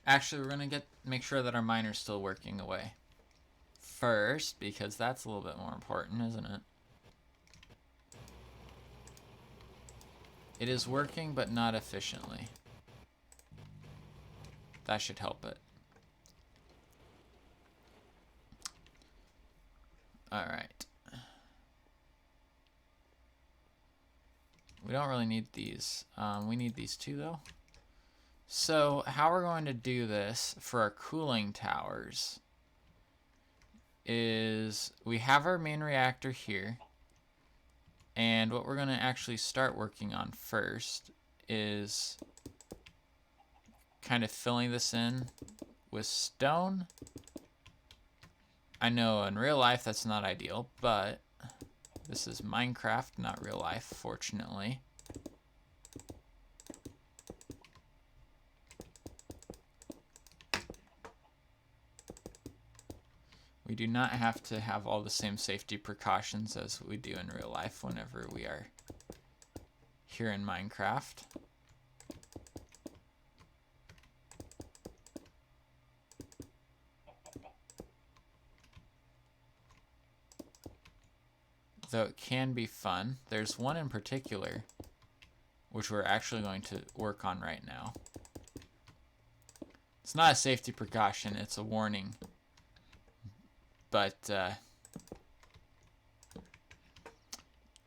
Actually, we're gonna make sure that our miner's still working away first, because that's a little bit more important, isn't it? It is working, but not efficiently. That should help it. Alright. We don't really need these. We need these two, though. So, how we're going to do this for our cooling towers is we have our main reactor here. And what we're going to actually start working on first is kind of filling this in with stone. I know in real life that's not ideal, but this is Minecraft, not real life, fortunately. We do not have to have all the same safety precautions as we do in real life whenever we are here in Minecraft. Though it can be fun. There's one in particular, which we're actually going to work on right now. It's not a safety precaution, it's a warning. But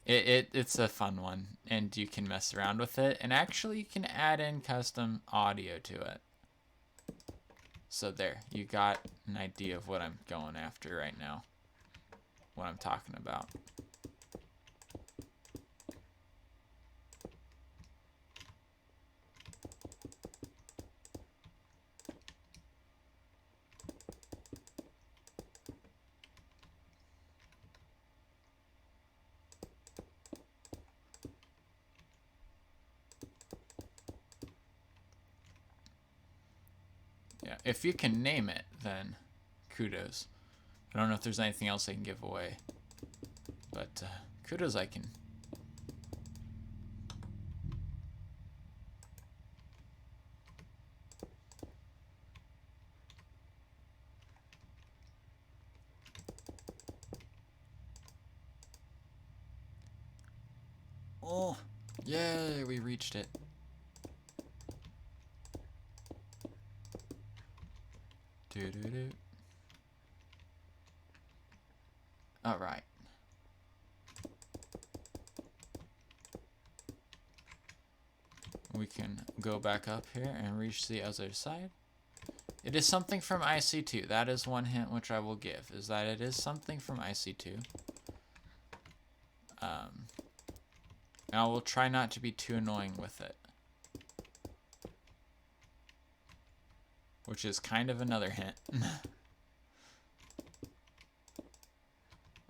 it's a fun one, and you can mess around with it. And actually, you can add in custom audio to it. So there, you got an idea of what I'm going after right now. What I'm talking about. Yeah, if you can name it, then kudos. I don't know if there's anything else I can give away, but kudos I can. Oh, yay, we reached it. Doo-doo-doo. All right. We can go back up here and reach the other side. It is something from IC2. That is one hint which I will give, is that it is something from IC2. And I will try not to be too annoying with it. Which is kind of another hint.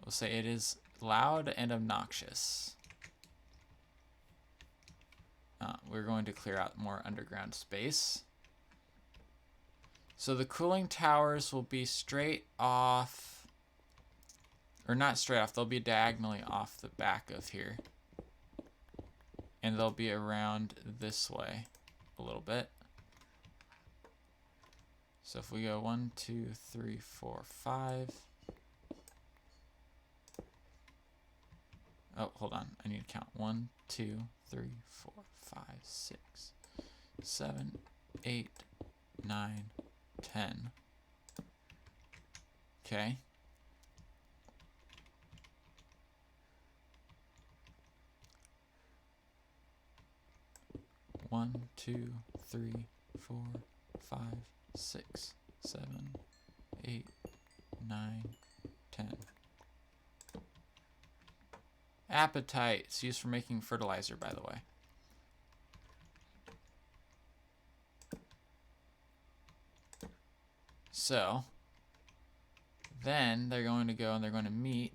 We'll say it is loud and obnoxious. We're going to clear out more underground space. So the cooling towers will be straight off, or not straight off, they'll be diagonally off the back of here. And they'll be around this way a little bit. So if we go 1, 2, 3, 4, 5. Oh, hold on. I need to count. 1, 2, 3, 4, 5, 6, 7, 8, 9, 10. Okay. 1, 2, 3, 4, 5, 6, 7, 8, 9, 10. Apatite. It's used for making fertilizer, by the way. So, then they're going to go and they're going to meet.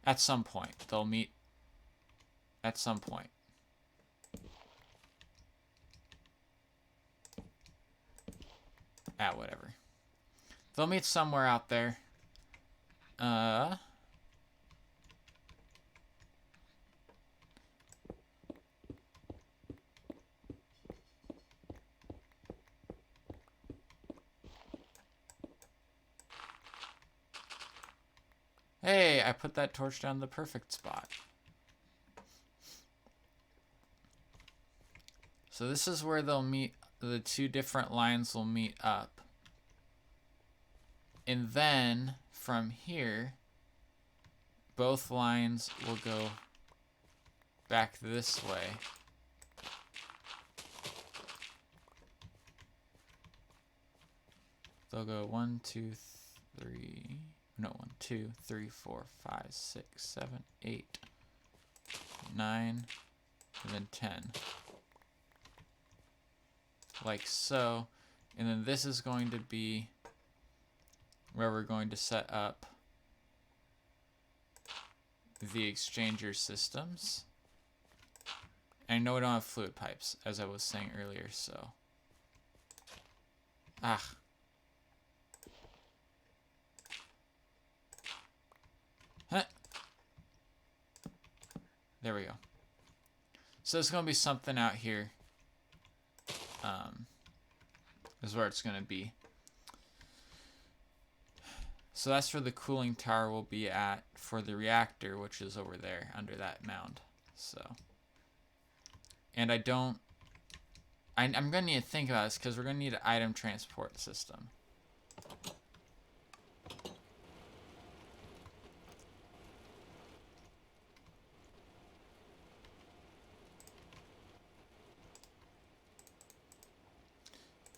At some point. They'll meet at some point. Whatever. They'll meet somewhere out there. Hey, I put that torch down the perfect spot. So this is where they'll meet, the two different lines will meet up. And then, from here, both lines will go back this way. They'll go 1, 2, 3... No, 1, 2, 3, 4, 5, 6, 7, 8, 9, and then 10. Like so. And then this is going to be where we're going to set up the exchanger systems. And I know we don't have fluid pipes, as I was saying earlier, so... Huh. There we go. So it's going to be something out here. Is where it's going to be. So that's where the cooling tower will be at for the reactor, which is over there under that mound. So, and I'm going to need to think about this because we're going to need an item transport system.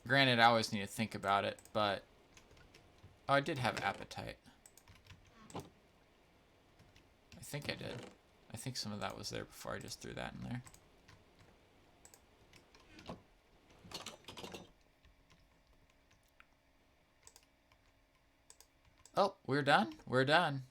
Granted, I always need to think about it, but... Oh, I did have apatite. I think I did. I think some of that was there before I just threw that in there. Oh, we're done? We're done.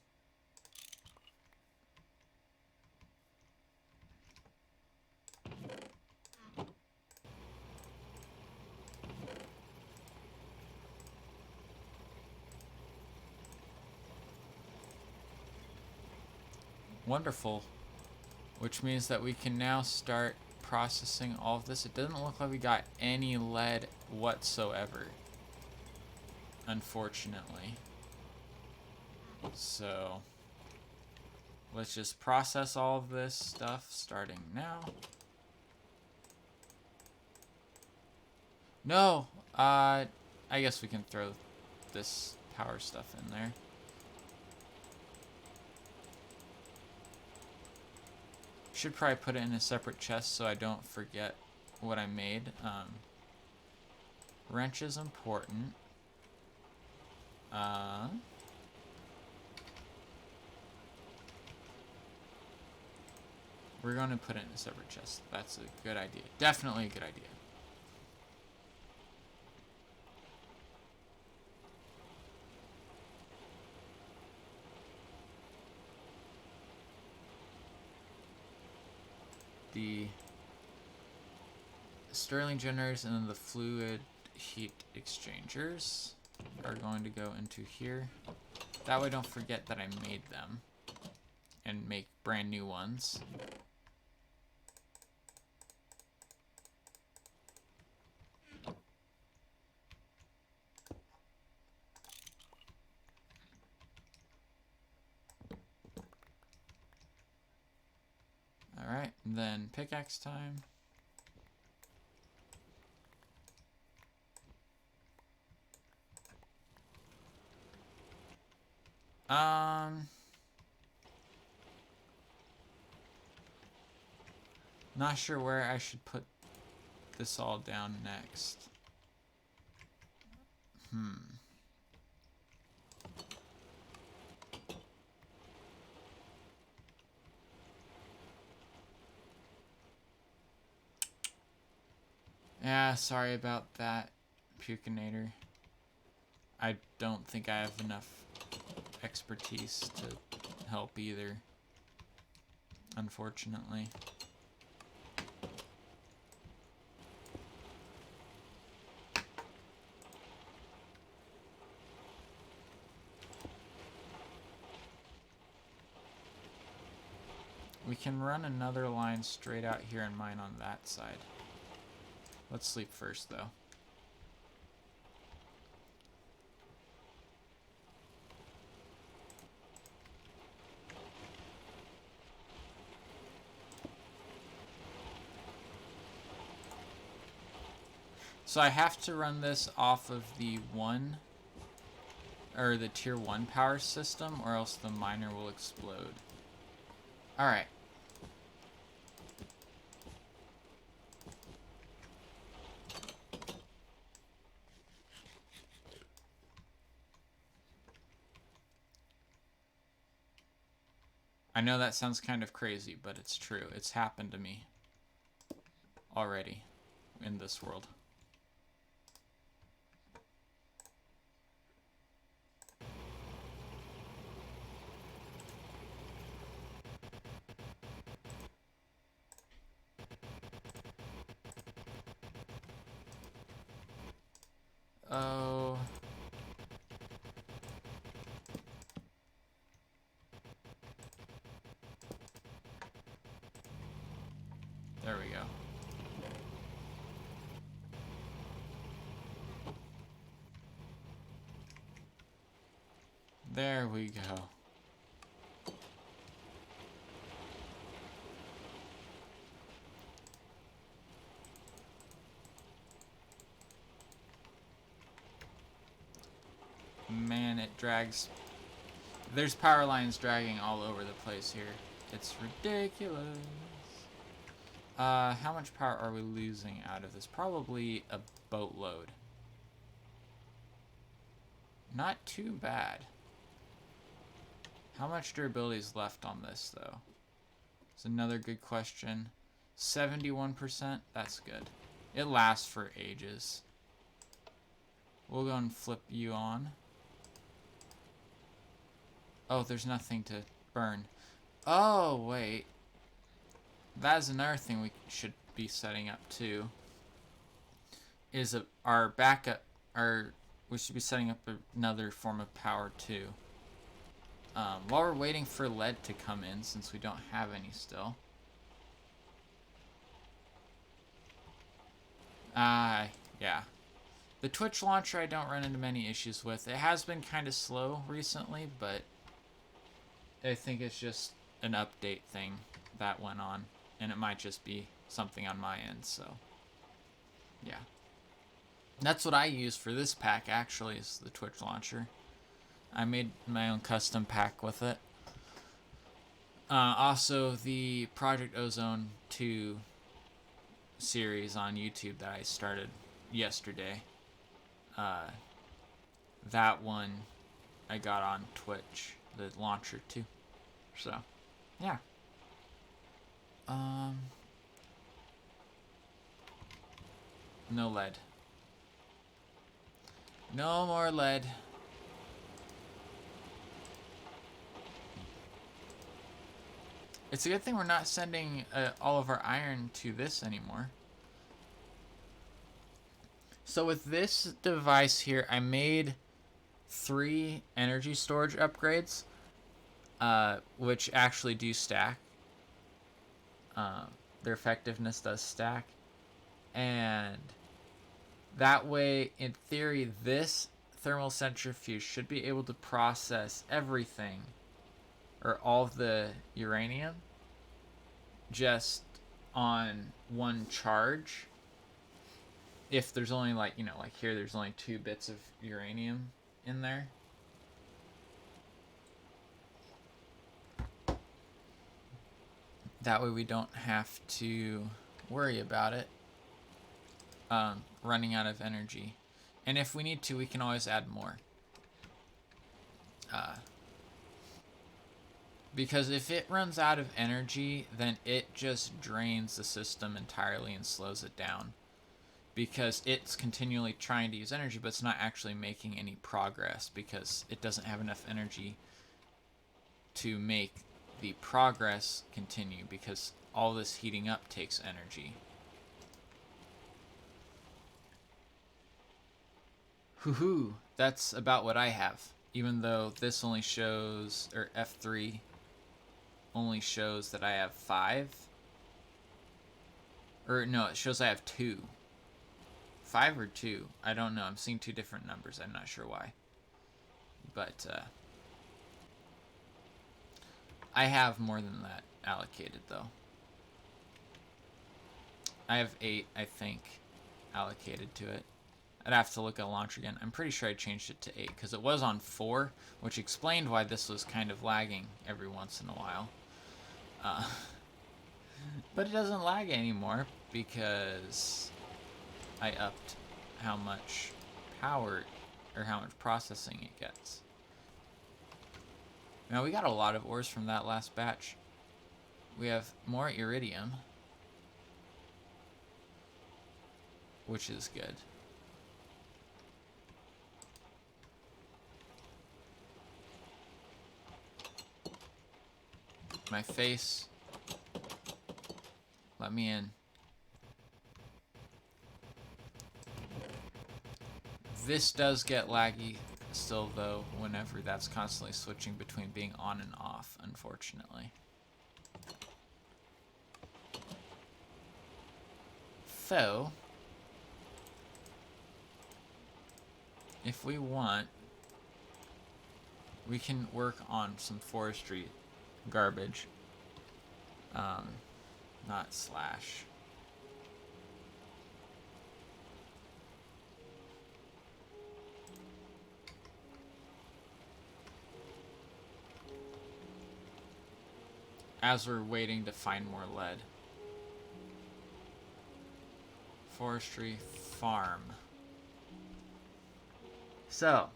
Wonderful. Which means that we can now start processing all of this. It doesn't look like we got any lead whatsoever, unfortunately. So let's just process all of this stuff starting now. No, I guess we can throw this power stuff in there. Should probably put it in a separate chest so I don't forget what I made. Wrench is important. We're going to put it in a separate chest. That's a good idea. Definitely a good idea. The Stirling generators and then the fluid heat exchangers are going to go into here. That way don't forget that I made them and make brand new ones. Alright, then pickaxe time. Not sure where I should put this all down next. Yeah, sorry about that, Pukinator. I don't think I have enough expertise to help either, unfortunately. We can run another line straight out here and mine on that side. Let's sleep first, though. So I have to run this off of the the tier 1 power system, or else the miner will explode. Alright. I know that sounds kind of crazy, but it's true. It's happened to me already in this world. Oh. There we go. There we go. Man, it drags. There's power lines dragging all over the place here. It's ridiculous. How much power are we losing out of this? Probably a boatload. Not too bad. How much durability is left on this, though? It's another good question. 71%? That's good. It lasts for ages. We'll go and flip you on. Oh, there's nothing to burn. Oh, wait. That's another thing we should be setting up, too. Is our backup... we should be setting up another form of power, too. While we're waiting for lead to come in, since we don't have any still. Yeah. The Twitch launcher I don't run into many issues with. It has been kind of slow recently, but I think it's just an update thing that went on. And it might just be something on my end, so yeah. That's what I use for this pack, actually, is the Twitch launcher. I made my own custom pack with it. Also, the Project Ozone 2 series on YouTube that I started yesterday. That one I got on Twitch, the launcher too. So, yeah. No lead. No more lead. It's a good thing we're not sending all of our iron to this anymore. So with this device here, I made 3 energy storage upgrades, which actually do stack. Their effectiveness does stack. And that way, in theory, this thermal centrifuge should be able to process everything, or all of the uranium, just on one charge. If there's only like here, there's only 2 bits of uranium in there. That way we don't have to worry about it running out of energy. And if we need to, we can always add more. Because if it runs out of energy, then it just drains the system entirely and slows it down. Because it's continually trying to use energy, but it's not actually making any progress because it doesn't have enough energy to make the progress continue, because all this heating up takes energy. Hoo-hoo, that's about what I have. Even though this only shows, or F3 only shows that I have 5. Or no, it shows I have 2. 5 or 2? I don't know. I'm seeing 2 different numbers. I'm not sure why. But I have more than that allocated, though. I have 8, I think, allocated to it. I'd have to look at launch again. I'm pretty sure I changed it to 8, because it was on 4, which explained why this was kind of lagging every once in a while. But it doesn't lag anymore, because I upped how much power, or how much processing it gets. Now, we got a lot of ores from that last batch. We have more iridium, which is good. My face. Let me in. This does get laggy still, though, whenever that's constantly switching between being on and off, unfortunately. So, if we want, we can work on some forestry garbage. Not slash. As we're waiting to find more lead. Forestry farm. So,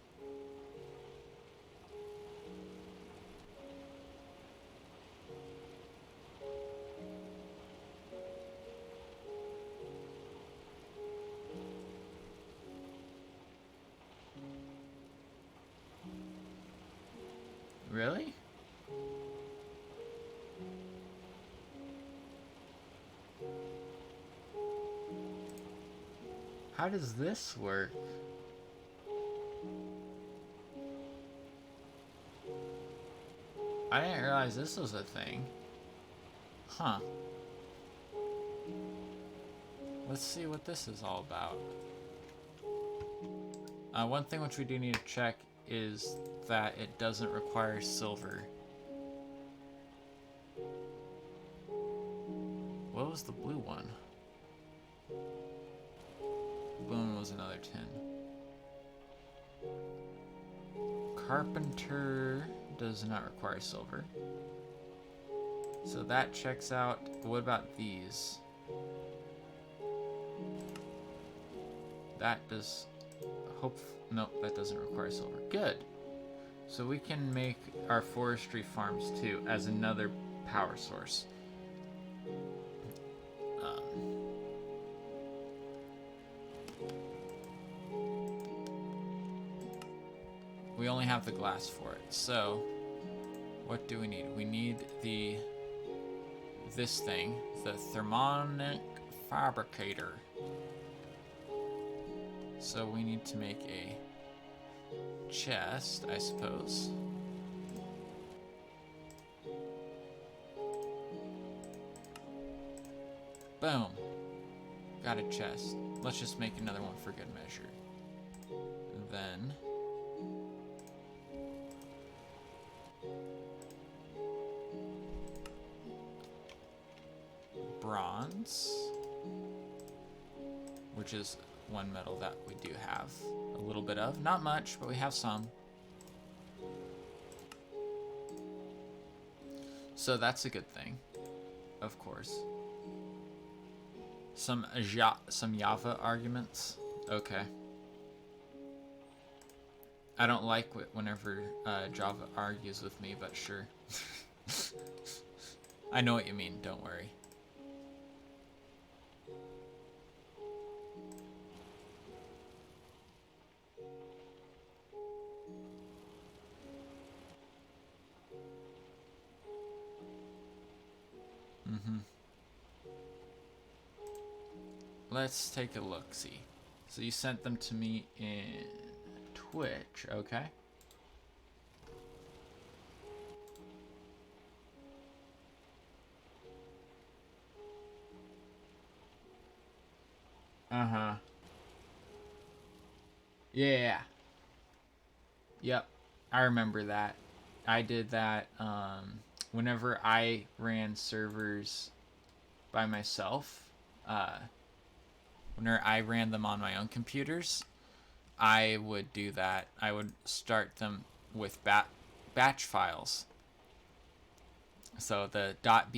really? How does this work? I didn't realize this was a thing. Huh. Let's see what this is all about. One thing which we do need to check is that it doesn't require silver. What was the blue one? Blue one was another 10. Carpenter does not require silver. So that checks out. What about these? That does... Nope, that doesn't require silver. Good. So we can make our forestry farms too as another power source. We only have the glass for it. So what do we need? We need this thing, the thermonic fabricator. So we need to make a chest, I suppose. Boom. Got a chest. Let's just make another one for good measure. Then bronze, which is one metal that we do have a little bit of. Not much, but we have some. So that's a good thing. of course. Some Java arguments. Okay. I don't like whenever Java argues with me, but sure. I know what you mean, don't worry. Let's take a look-see. So you sent them to me in Twitch, okay? Uh-huh. Yeah. Yep. I remember that. I did that whenever I ran servers by myself. Whenever I ran them on my own computers, I would do that. I would start them with batch files. So the .bat,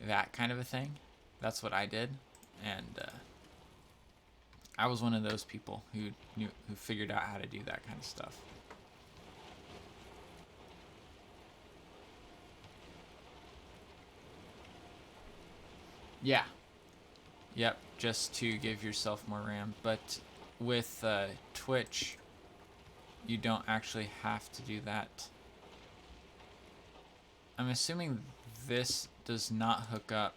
that kind of a thing. That's what I did, and I was one of those people who figured out how to do that kind of stuff. Yeah. Yep, just to give yourself more RAM. But with Twitch, you don't actually have to do that. I'm assuming this does not hook up.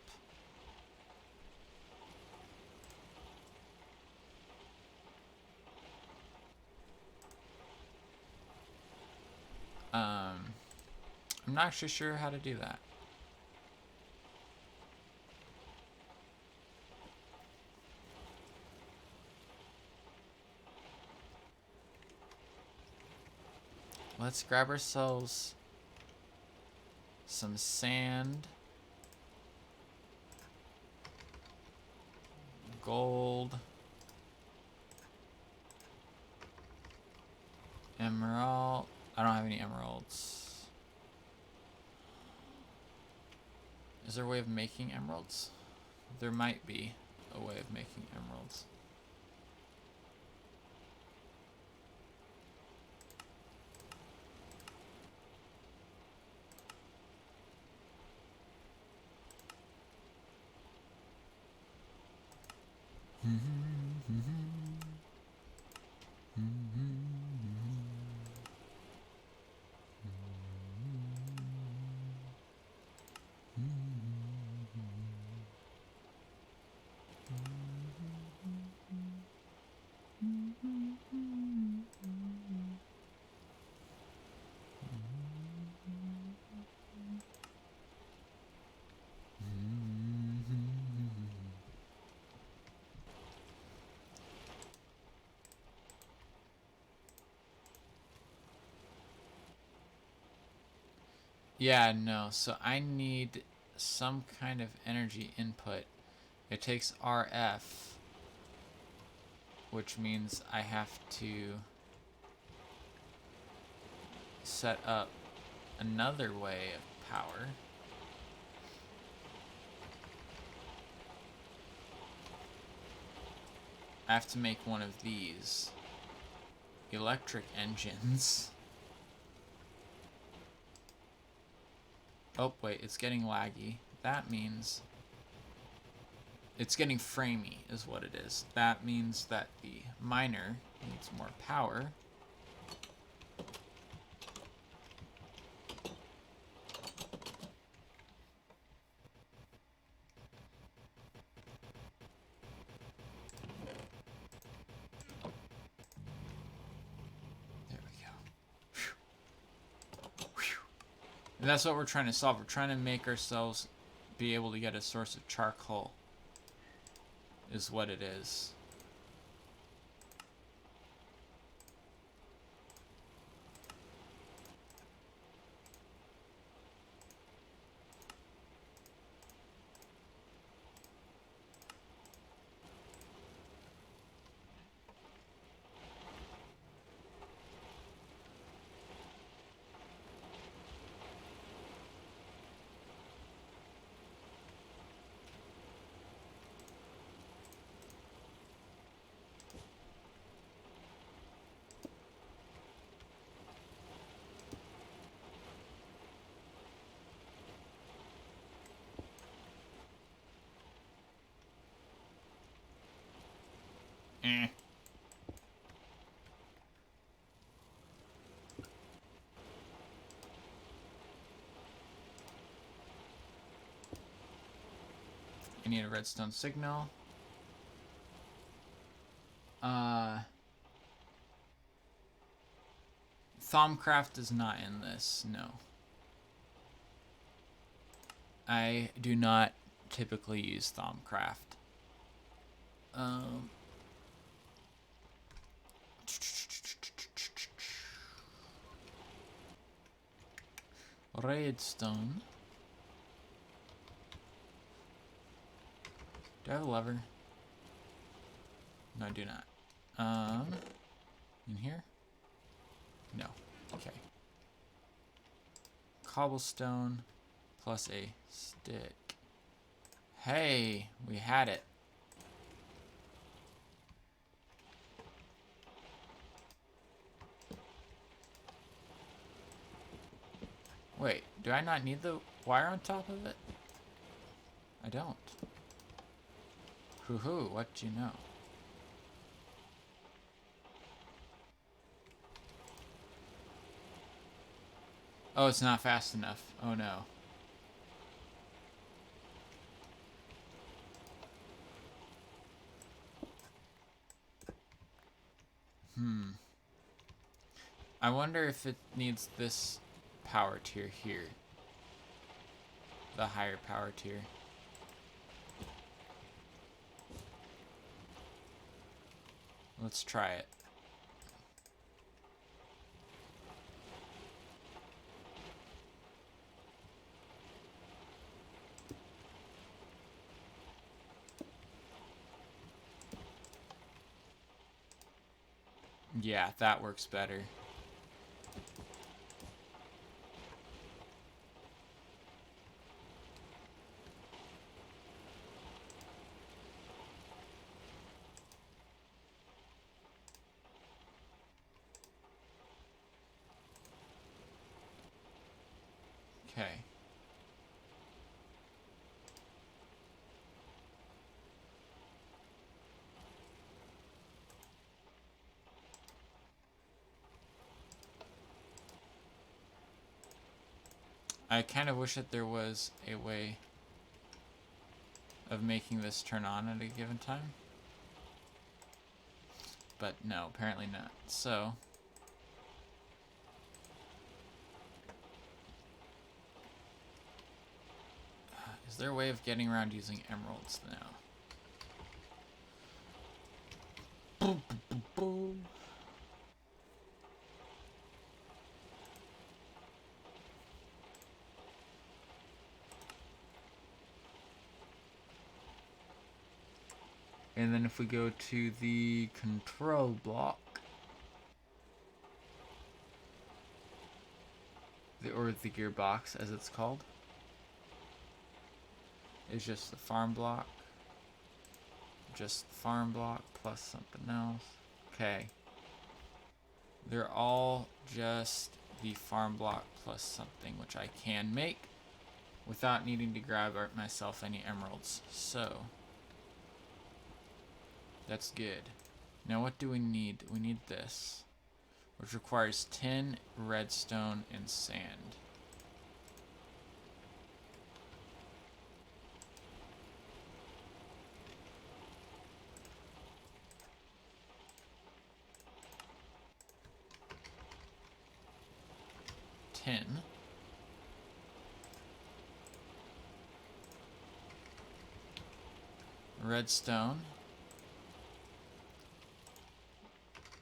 I'm not actually sure how to do that. Let's grab ourselves some sand, gold, emerald. I don't have any emeralds. Is there a way of making emeralds? There might be a way of making emeralds. Yeah, no. So I need some kind of energy input. It takes RF, which means I have to set up another way of power. I have to make one of these electric engines. Oh, wait, it's getting laggy. That means it's getting framey is what it is. That means that the miner needs more power. There we go. Whew. Whew. And that's what we're trying to solve. We're trying to make ourselves be able to get a source of charcoal is what it is. Eh. I need a redstone signal. Thaumcraft is not in this, no. I do not typically use Thaumcraft. Redstone. Do I have a lever? No, I do not. In here? No. Okay. Cobblestone plus a stick. Hey, we had it. Wait, do I not need the wire on top of it? I don't. Hoo-hoo, what do you know? Oh, it's not fast enough. Oh no. I wonder if it needs this power tier here. The higher power tier. Let's try it. Yeah, that works better. Okay. I kind of wish that there was a way of making this turn on at a given time. But no, apparently not. So, is there a way of getting around using emeralds now? Boom, boom, boom, boom. And then if we go to the control block, or the gearbox as it's called, is just the farm block. Just the farm block plus something else. Okay. They're all just the farm block plus something, which I can make without needing to grab myself any emeralds. So, that's good. Now what do we need? We need this, which requires tin, redstone, and sand. Tin. Redstone.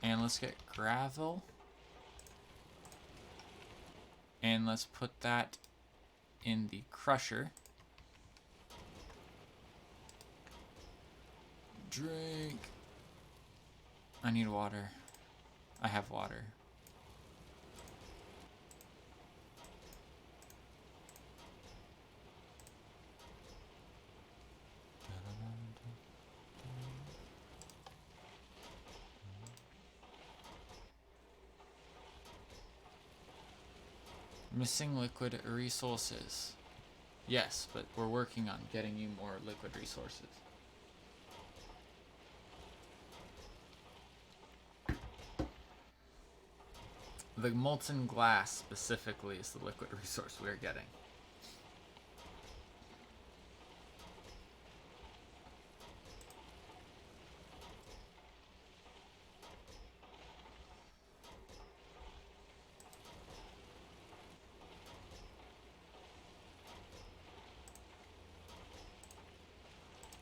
And let's get gravel. And let's put that in the crusher. Drink. I need water. I have water. Missing liquid resources. Yes, but we're working on getting you more liquid resources. The molten glass specifically is the liquid resource we are getting.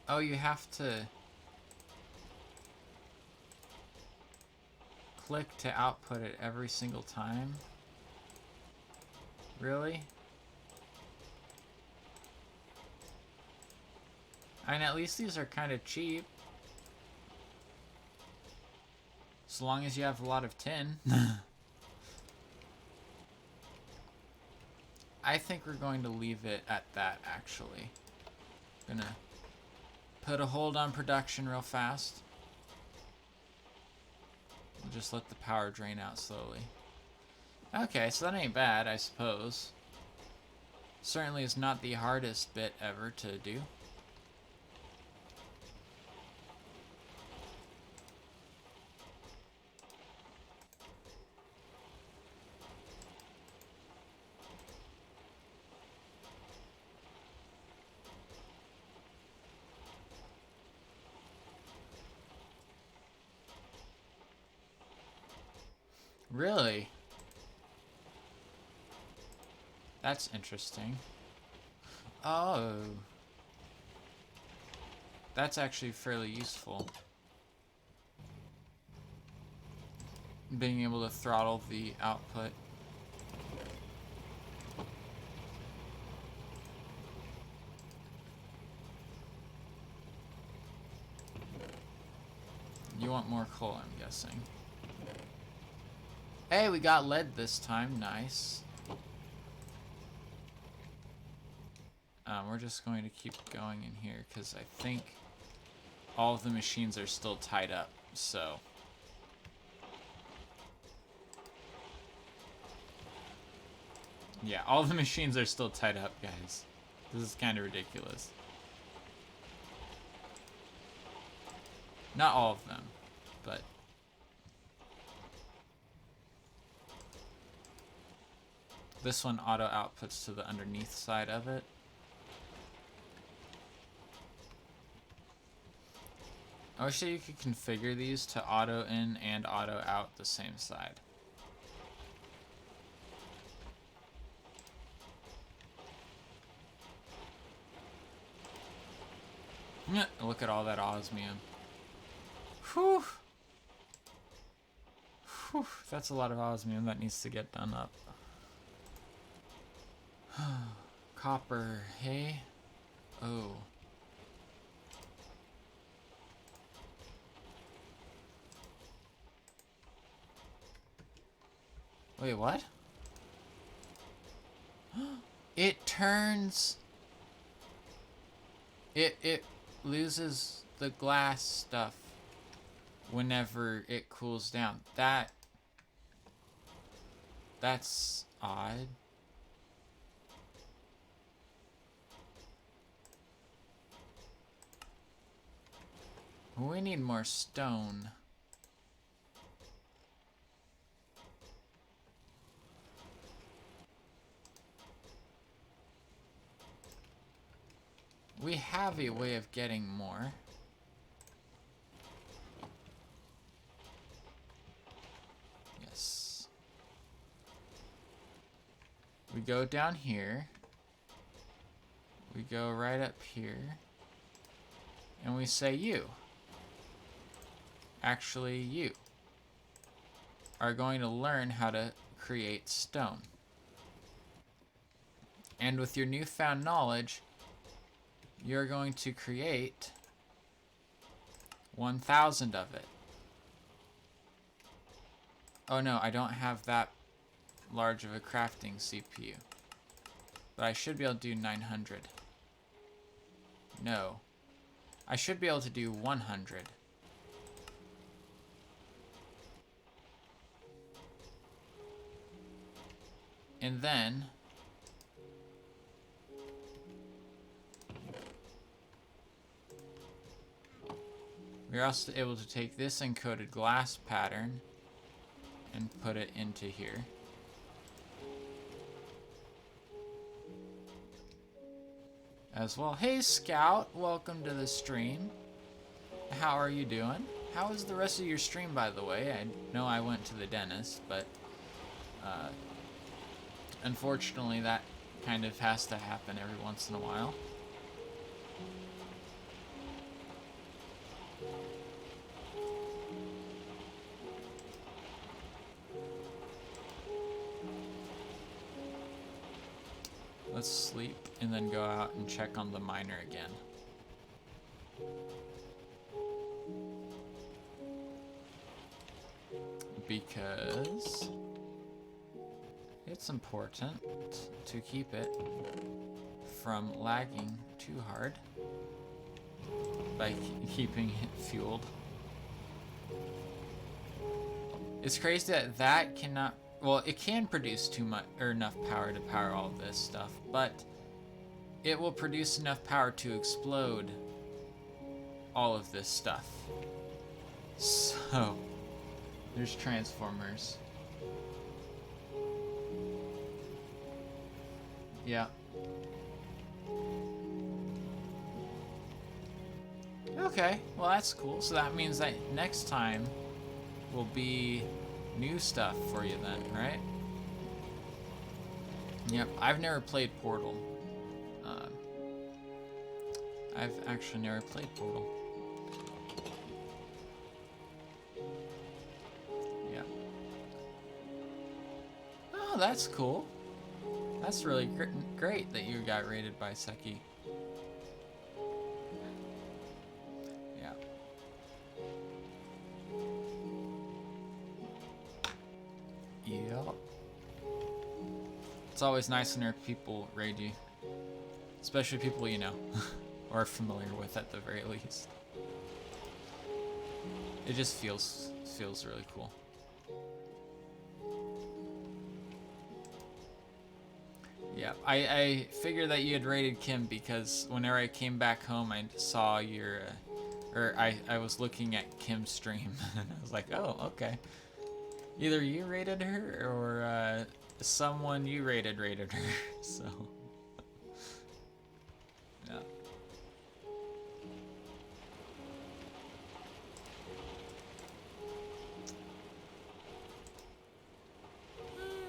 Oh, you have to click to output it every single time? Really? I mean, at least these are kind of cheap. As long as you have a lot of tin. I think we're going to leave it at that, actually. Gonna put a hold on production real fast. We'll just let the power drain out slowly. Okay, so that ain't bad, I suppose. Certainly is not the hardest bit ever to do. Really? That's interesting. Oh. That's actually fairly useful. Being able to throttle the output. You want more coal, I'm guessing. Hey, we got lead this time. Nice. We're just going to keep going in here because I think all of the machines are still tied up, so. Yeah, all the machines are still tied up, guys. This is kind of ridiculous. Not all of them, but. This one auto outputs to the underneath side of it. I wish that you could configure these to auto in and auto out the same side. Look at all that osmium. Whew. Whew. That's a lot of osmium that needs to get done up. Copper, hey? Oh. Wait, what? It turns... It loses the glass stuff whenever it cools down. That's odd. We need more stone. We have a way of getting more. Yes. We go down here. We go right up here. And we say you. Actually, you are going to learn how to create stone. And with your newfound knowledge, you're going to create 1,000 of it. Oh no, I don't have that large of a crafting CPU. But I should be able to do 900. No. I should be able to do 100. And then we're also able to take this encoded glass pattern and put it into here. As well. Hey Scout, welcome to the stream. How are you doing? How was the rest of your stream, by the way? I know I went to the dentist, but unfortunately that kind of has to happen every once in a while. Let's sleep and then go out and check on the miner again. Because it's important to keep it from lagging too hard by keeping it fueled. It's crazy that that cannot, well, it can produce too much or enough power to power all this stuff, but it will produce enough power to explode all of this stuff. So there's transformers. Yeah. Okay, well that's cool. So that means that next time will be new stuff for you then, right? Yep, I've never played Portal. I've actually never played Portal. Yeah. Oh, that's cool. That's really great that you got rated by Seki. Yeah. Yep. It's always nice when there are people raid you. Especially people you know. Or are familiar with at the very least. It just feels really cool. Yeah, I figured that you had raided Kim because whenever I came back home, I saw your, or I was looking at Kim's stream, and I was like, oh, okay. Either you raided her, or someone you raided her, so. Yeah.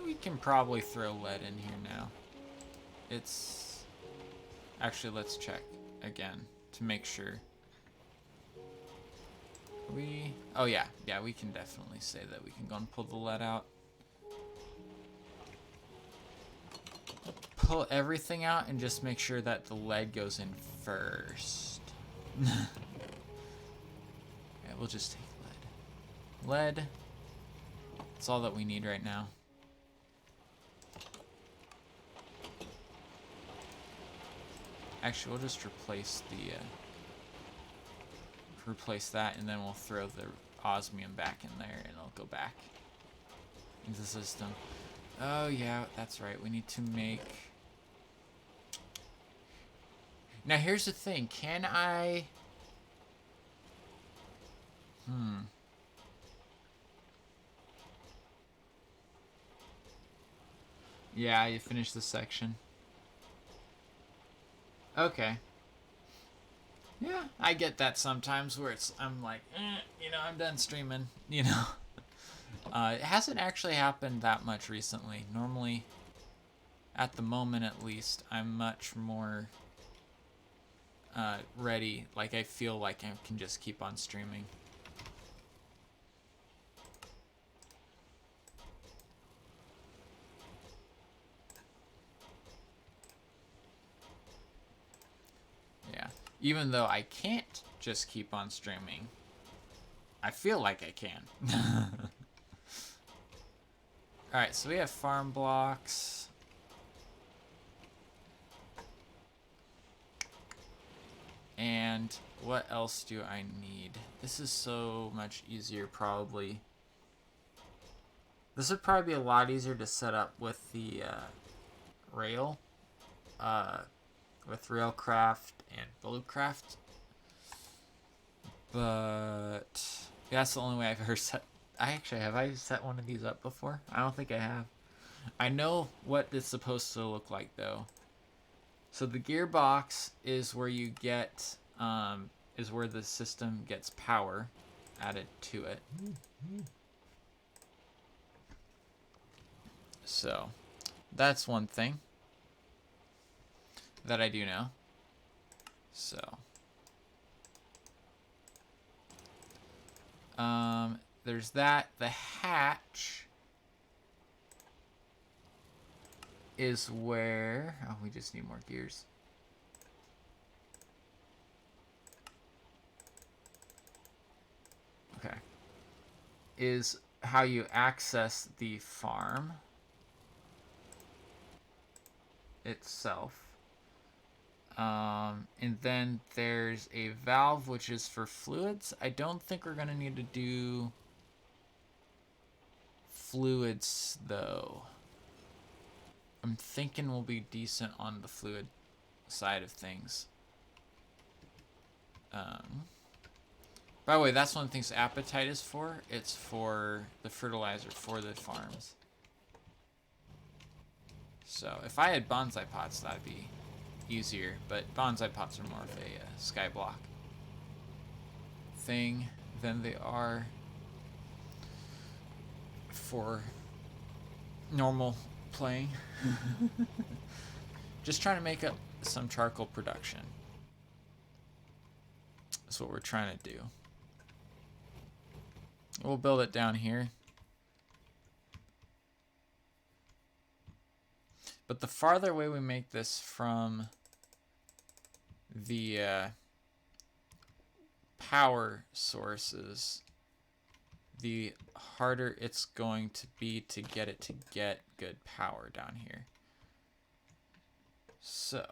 We can probably throw lead in here now. It's... Actually, let's check again to make sure. Oh yeah, we can definitely say that we can go and pull the lead out. Pull everything out and just make sure that the lead goes in first. Yeah, we'll just take lead. Lead. That's all that we need right now. Actually, we'll just replace the replace that, and then we'll throw the osmium back in there, and it'll go back into the system. Oh yeah, that's right. We need to make. Now here's the thing. Can I? Yeah, you finished the section. Okay. Yeah, I get that sometimes where I'm like, you know, I'm done streaming, you know. It hasn't actually happened that much recently. Normally, at the moment at least, I'm much more ready. Like, I feel like I can just keep on streaming. Yeah. Even though I can't just keep on streaming, I feel like I can. Alright, so we have farm blocks. And what else do I need? This is so much easier, probably. This would probably be a lot easier to set up with the rail. With Railcraft and Bluecraft. But that's the only way I've ever set have I set one of these up before? I don't think I have. I know what it's supposed to look like though. So the gearbox is where you get is where the system gets power added to it. So that's one thing that I do know. So there's that. The hatch is where, oh, we just need more gears. Okay. Is how you access the farm itself. And then there's a valve which is for fluids. I don't think we're gonna need to do fluids though. I'm thinking we'll be decent on the fluid side of things. By the way, that's one of the things Appetite is for. It's for the fertilizer for the farms. So if I had bonsai pots, that'd be easier. But bonsai pots are more of a skyblock thing than they are for normal playing. Just trying to make up some charcoal production. That's what we're trying to do. We'll build it down here. But the farther away we make this from the power sources, the harder it's going to be to get it to get good power down here. So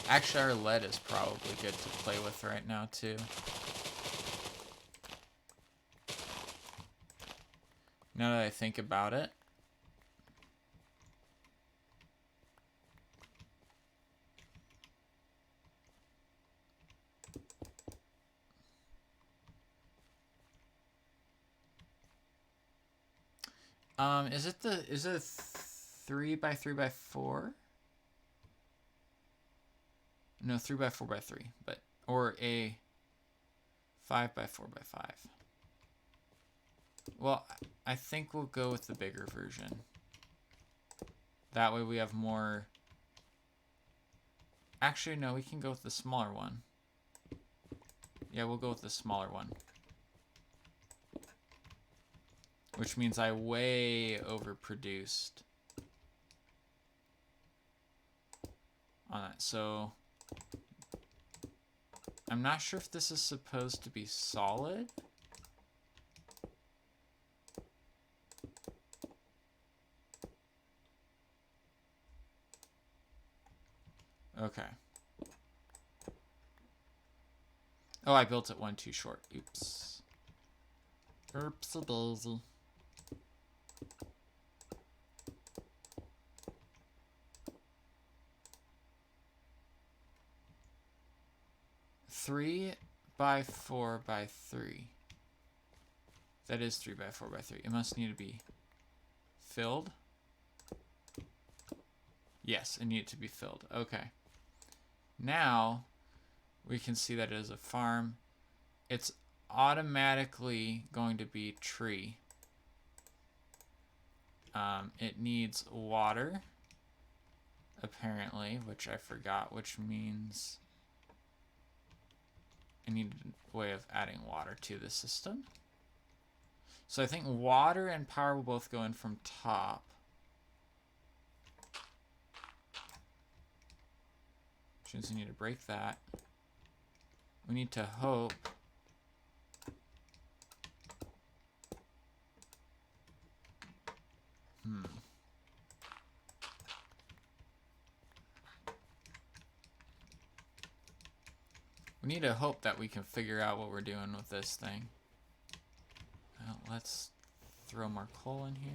actually, our lead is probably good to play with right now, too. Now that I think about it. Is it a 3x3x4? No, 3x4x3, but or a 5x4x5. Well, I think we'll go with the bigger version. That way we have more. Actually, no, we can go with the smaller one. Yeah, we'll go with the smaller one. Which means I way overproduced on that. So I'm not sure if this is supposed to be solid. Okay. Oh, I built it one too short. Oops. Oopsie-daisy. Three by 4x3. That is 3x4x3. It must need to be filled. Yes, it needs to be filled. Okay. Now we can see that it is a farm. It's automatically going to be tree. It needs water, apparently, which I forgot, which means I need a way of adding water to the system. So I think water and power will both go in from top. Which means we need to break that. We need to hope We need to hope that we can figure out what we're doing with this thing. Well, let's throw more coal in here.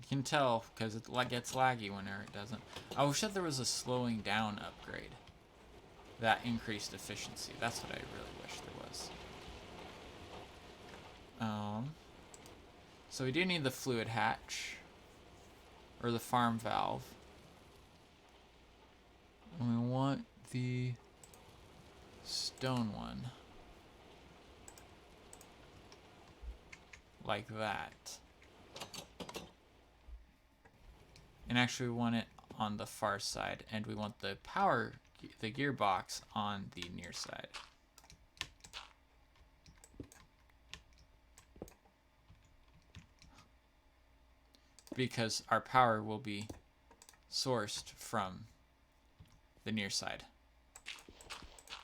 You can tell because it gets laggy whenever it doesn't. I wish that there was a slowing down upgrade that increased efficiency. That's what I really wish there was. So we do need the fluid hatch or the farm valve. We want the stone one. Like that. And actually we want it on the far side, and we want the gearbox on the near side. Because our power will be sourced from the near side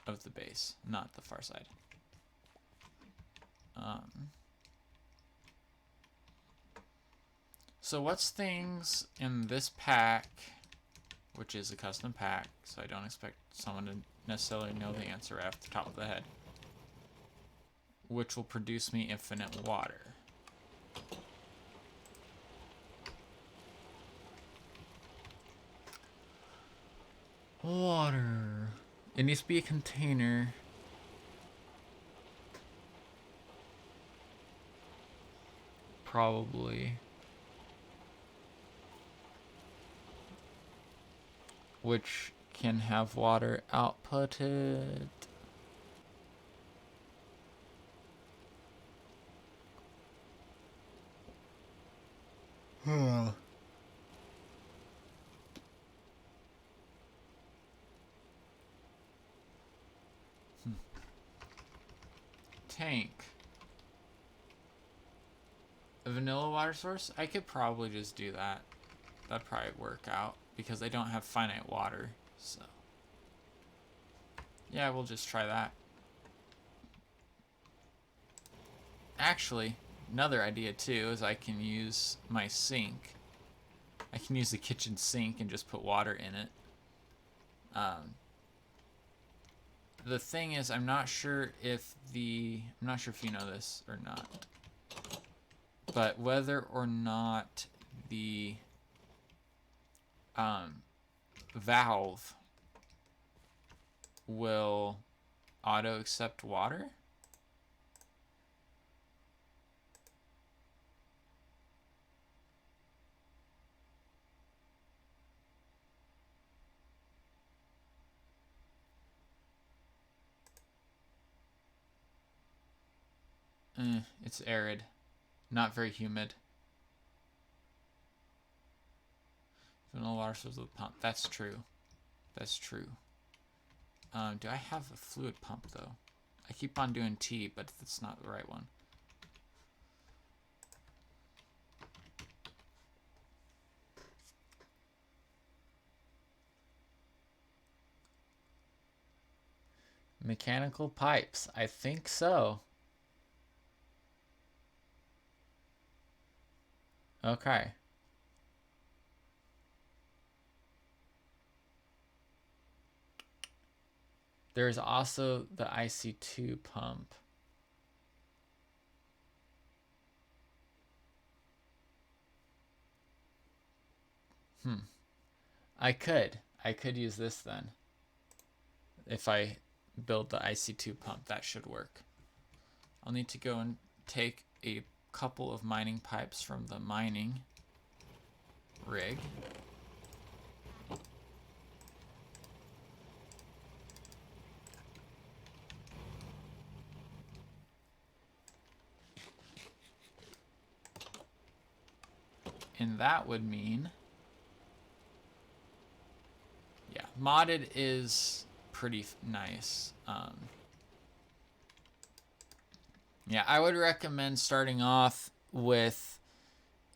of the base, not the far side. So what's things in this pack, which is a custom pack, so I don't expect someone to necessarily know the answer right off the top of the head, which will produce me infinite water. Water. It needs to be a container. Probably. Which can have water outputted. Tank. A vanilla water source? I could probably just do that. That'd probably work out because I don't have finite water, so. Yeah, we'll just try that. Actually, another idea too is I can use my sink. I can use the kitchen sink and just put water in it. The thing is, I'm not sure if you know this or not, but whether or not the valve will auto accept water. It's arid, not very humid. Vanilla water source with pump. That's true. That's true. Do I have a fluid pump though? I keep on doing T, but that's not the right one. Mechanical pipes. I think so. Okay. There's also the IC2 pump. I could use this then. If I build the IC2 pump, that should work. I'll need to go and take a couple of mining pipes from the mining rig. And that would mean, yeah, modded is pretty nice. Yeah, I would recommend starting off with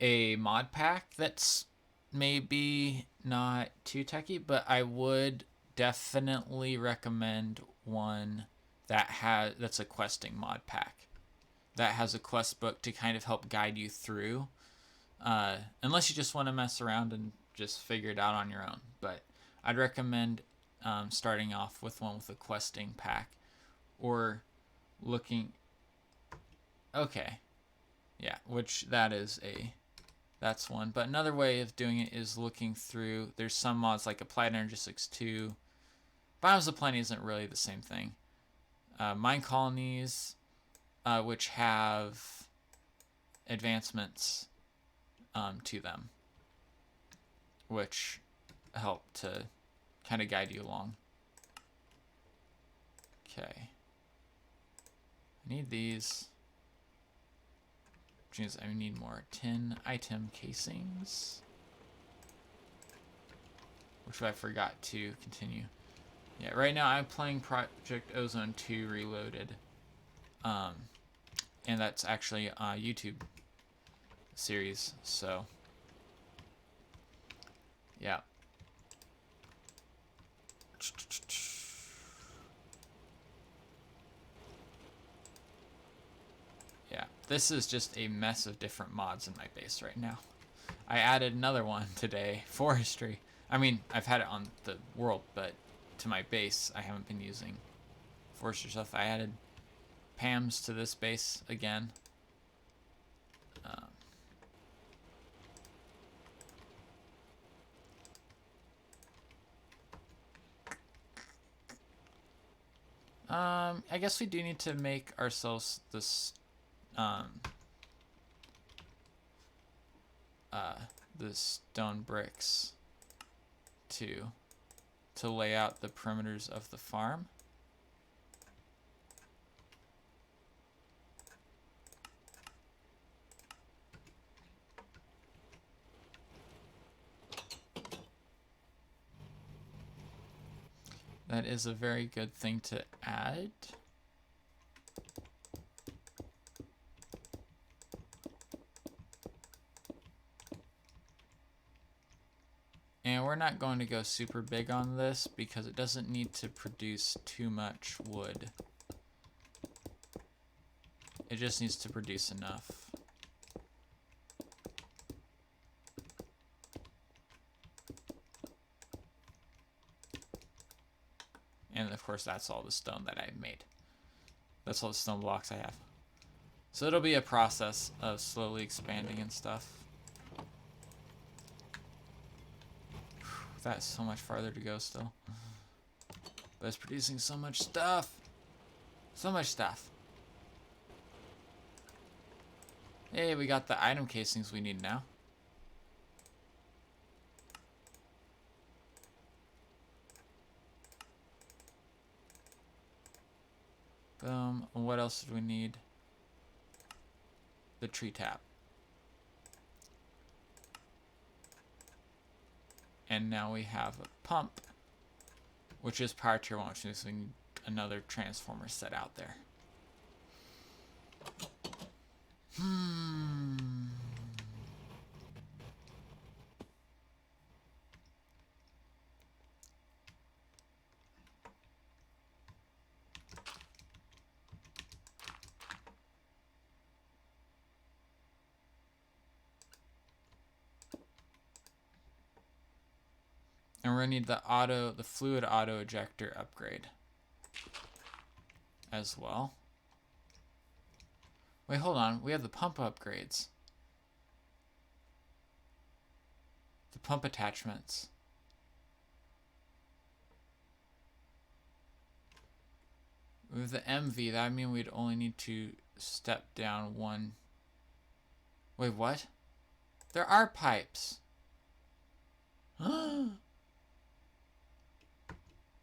a mod pack that's maybe not too techy, but I would definitely recommend one that's a questing mod pack that has a quest book to kind of help guide you through. Unless you just want to mess around and just figure it out on your own. But I'd recommend starting off with one with a questing pack, or looking. Okay, yeah, which that's one. But another way of doing it is looking through. There's some mods like Applied Energistics 2. Biomes of Plenty isn't really the same thing. Mine colonies, which have advancements to them, which help to kind of guide you along. Okay. I need these. Which means I need more tin item casings. Which I forgot to continue. Yeah, right now I'm playing Project Ozone 2 Reloaded. And that's actually a YouTube series, so yeah. Yeah, this is just a mess of different mods in my base right now. I added another one today, forestry. I mean, I've had it on the world, but to my base, I haven't been using forestry stuff. I added Pam's to this base again. I guess we do need to make ourselves this, the stone bricks to lay out the perimeters of the farm. That is a very good thing to add. And we're not going to go super big on this because it doesn't need to produce too much wood. It just needs to produce enough. And of course that's all the stone that I've made. That's all the stone blocks I have. So it'll be a process of slowly expanding and stuff. That's so much farther to go still. But it's producing so much stuff. So much stuff. Hey, we got the item casings we need now. Boom. And what else did we need? The tree tap. And now we have a pump, which is power tier 1, which means we need another transformer set out there. And we're gonna need the fluid auto ejector upgrade as well. Wait, hold on. We have the pump upgrades. The pump attachments. With the MV, that would mean we'd only need to step down one. Wait, what? There are pipes.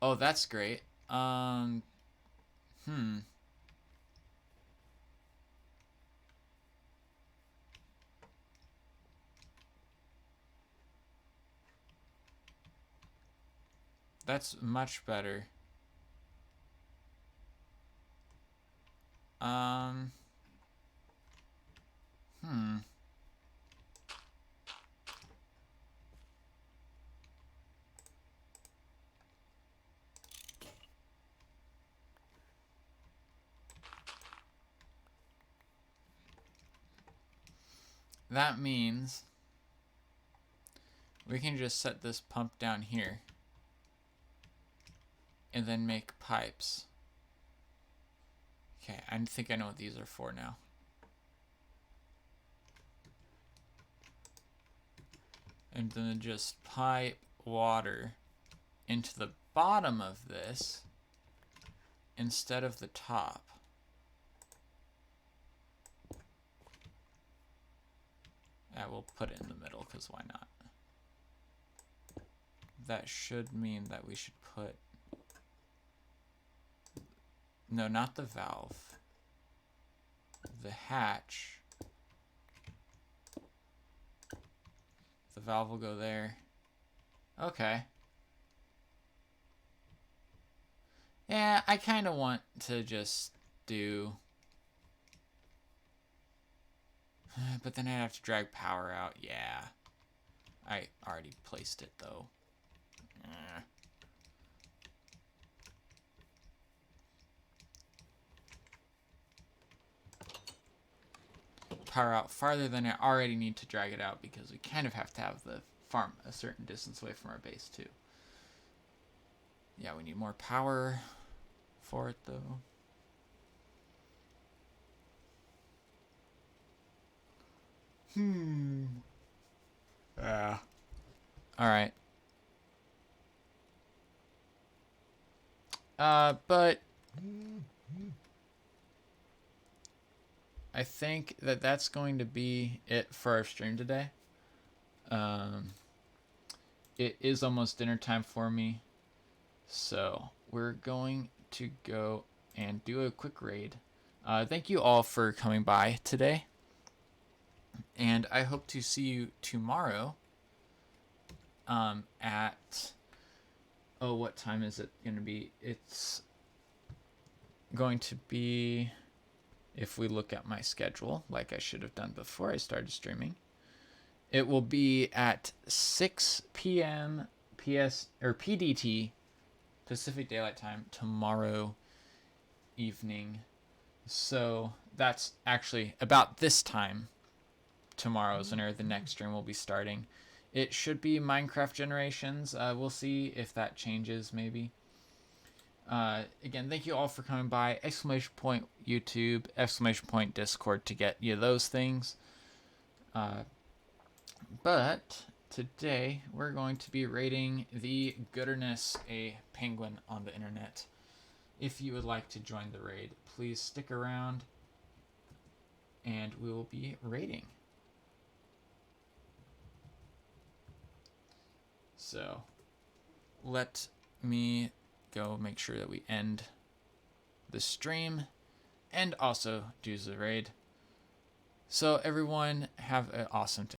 Oh, that's great. That's much better. That means we can just set this pump down here and then make pipes. Okay, I think I know what these are for now. And then just pipe water into the bottom of this instead of the top. We'll put it in the middle because why not? That should mean that we should put... No, not the valve. The hatch. The valve will go there. Okay. Yeah, I kind of want to just do... But then I'd have to drag power out. Yeah. I already placed it, though. Power out farther than I already need to drag it out because we kind of have to have the farm a certain distance away from our base, too. Yeah, we need more power for it, though. Alright. But I think that that's going to be it for our stream today. It is almost dinner time for me. So we're going to go and do a quick raid. Thank you all for coming by today. And I hope to see you tomorrow at... Oh, what time is it going to be? It's going to be, if we look at my schedule, like I should have done before I started streaming, it will be at 6 p.m. PDT, Pacific Daylight Time, tomorrow evening. So that's actually about this time tomorrow is when the next stream will be starting. It should be Minecraft Generations. We'll see if that changes, maybe. Again, thank you all for coming by. Exclamation point YouTube, exclamation point Discord to get you those things. But today we're going to be rating the Gooderness, a penguin on the internet. If you would like to join the raid, please stick around and we will be raiding. So let me go make sure that we end the stream and also do the raid. So everyone have an awesome day.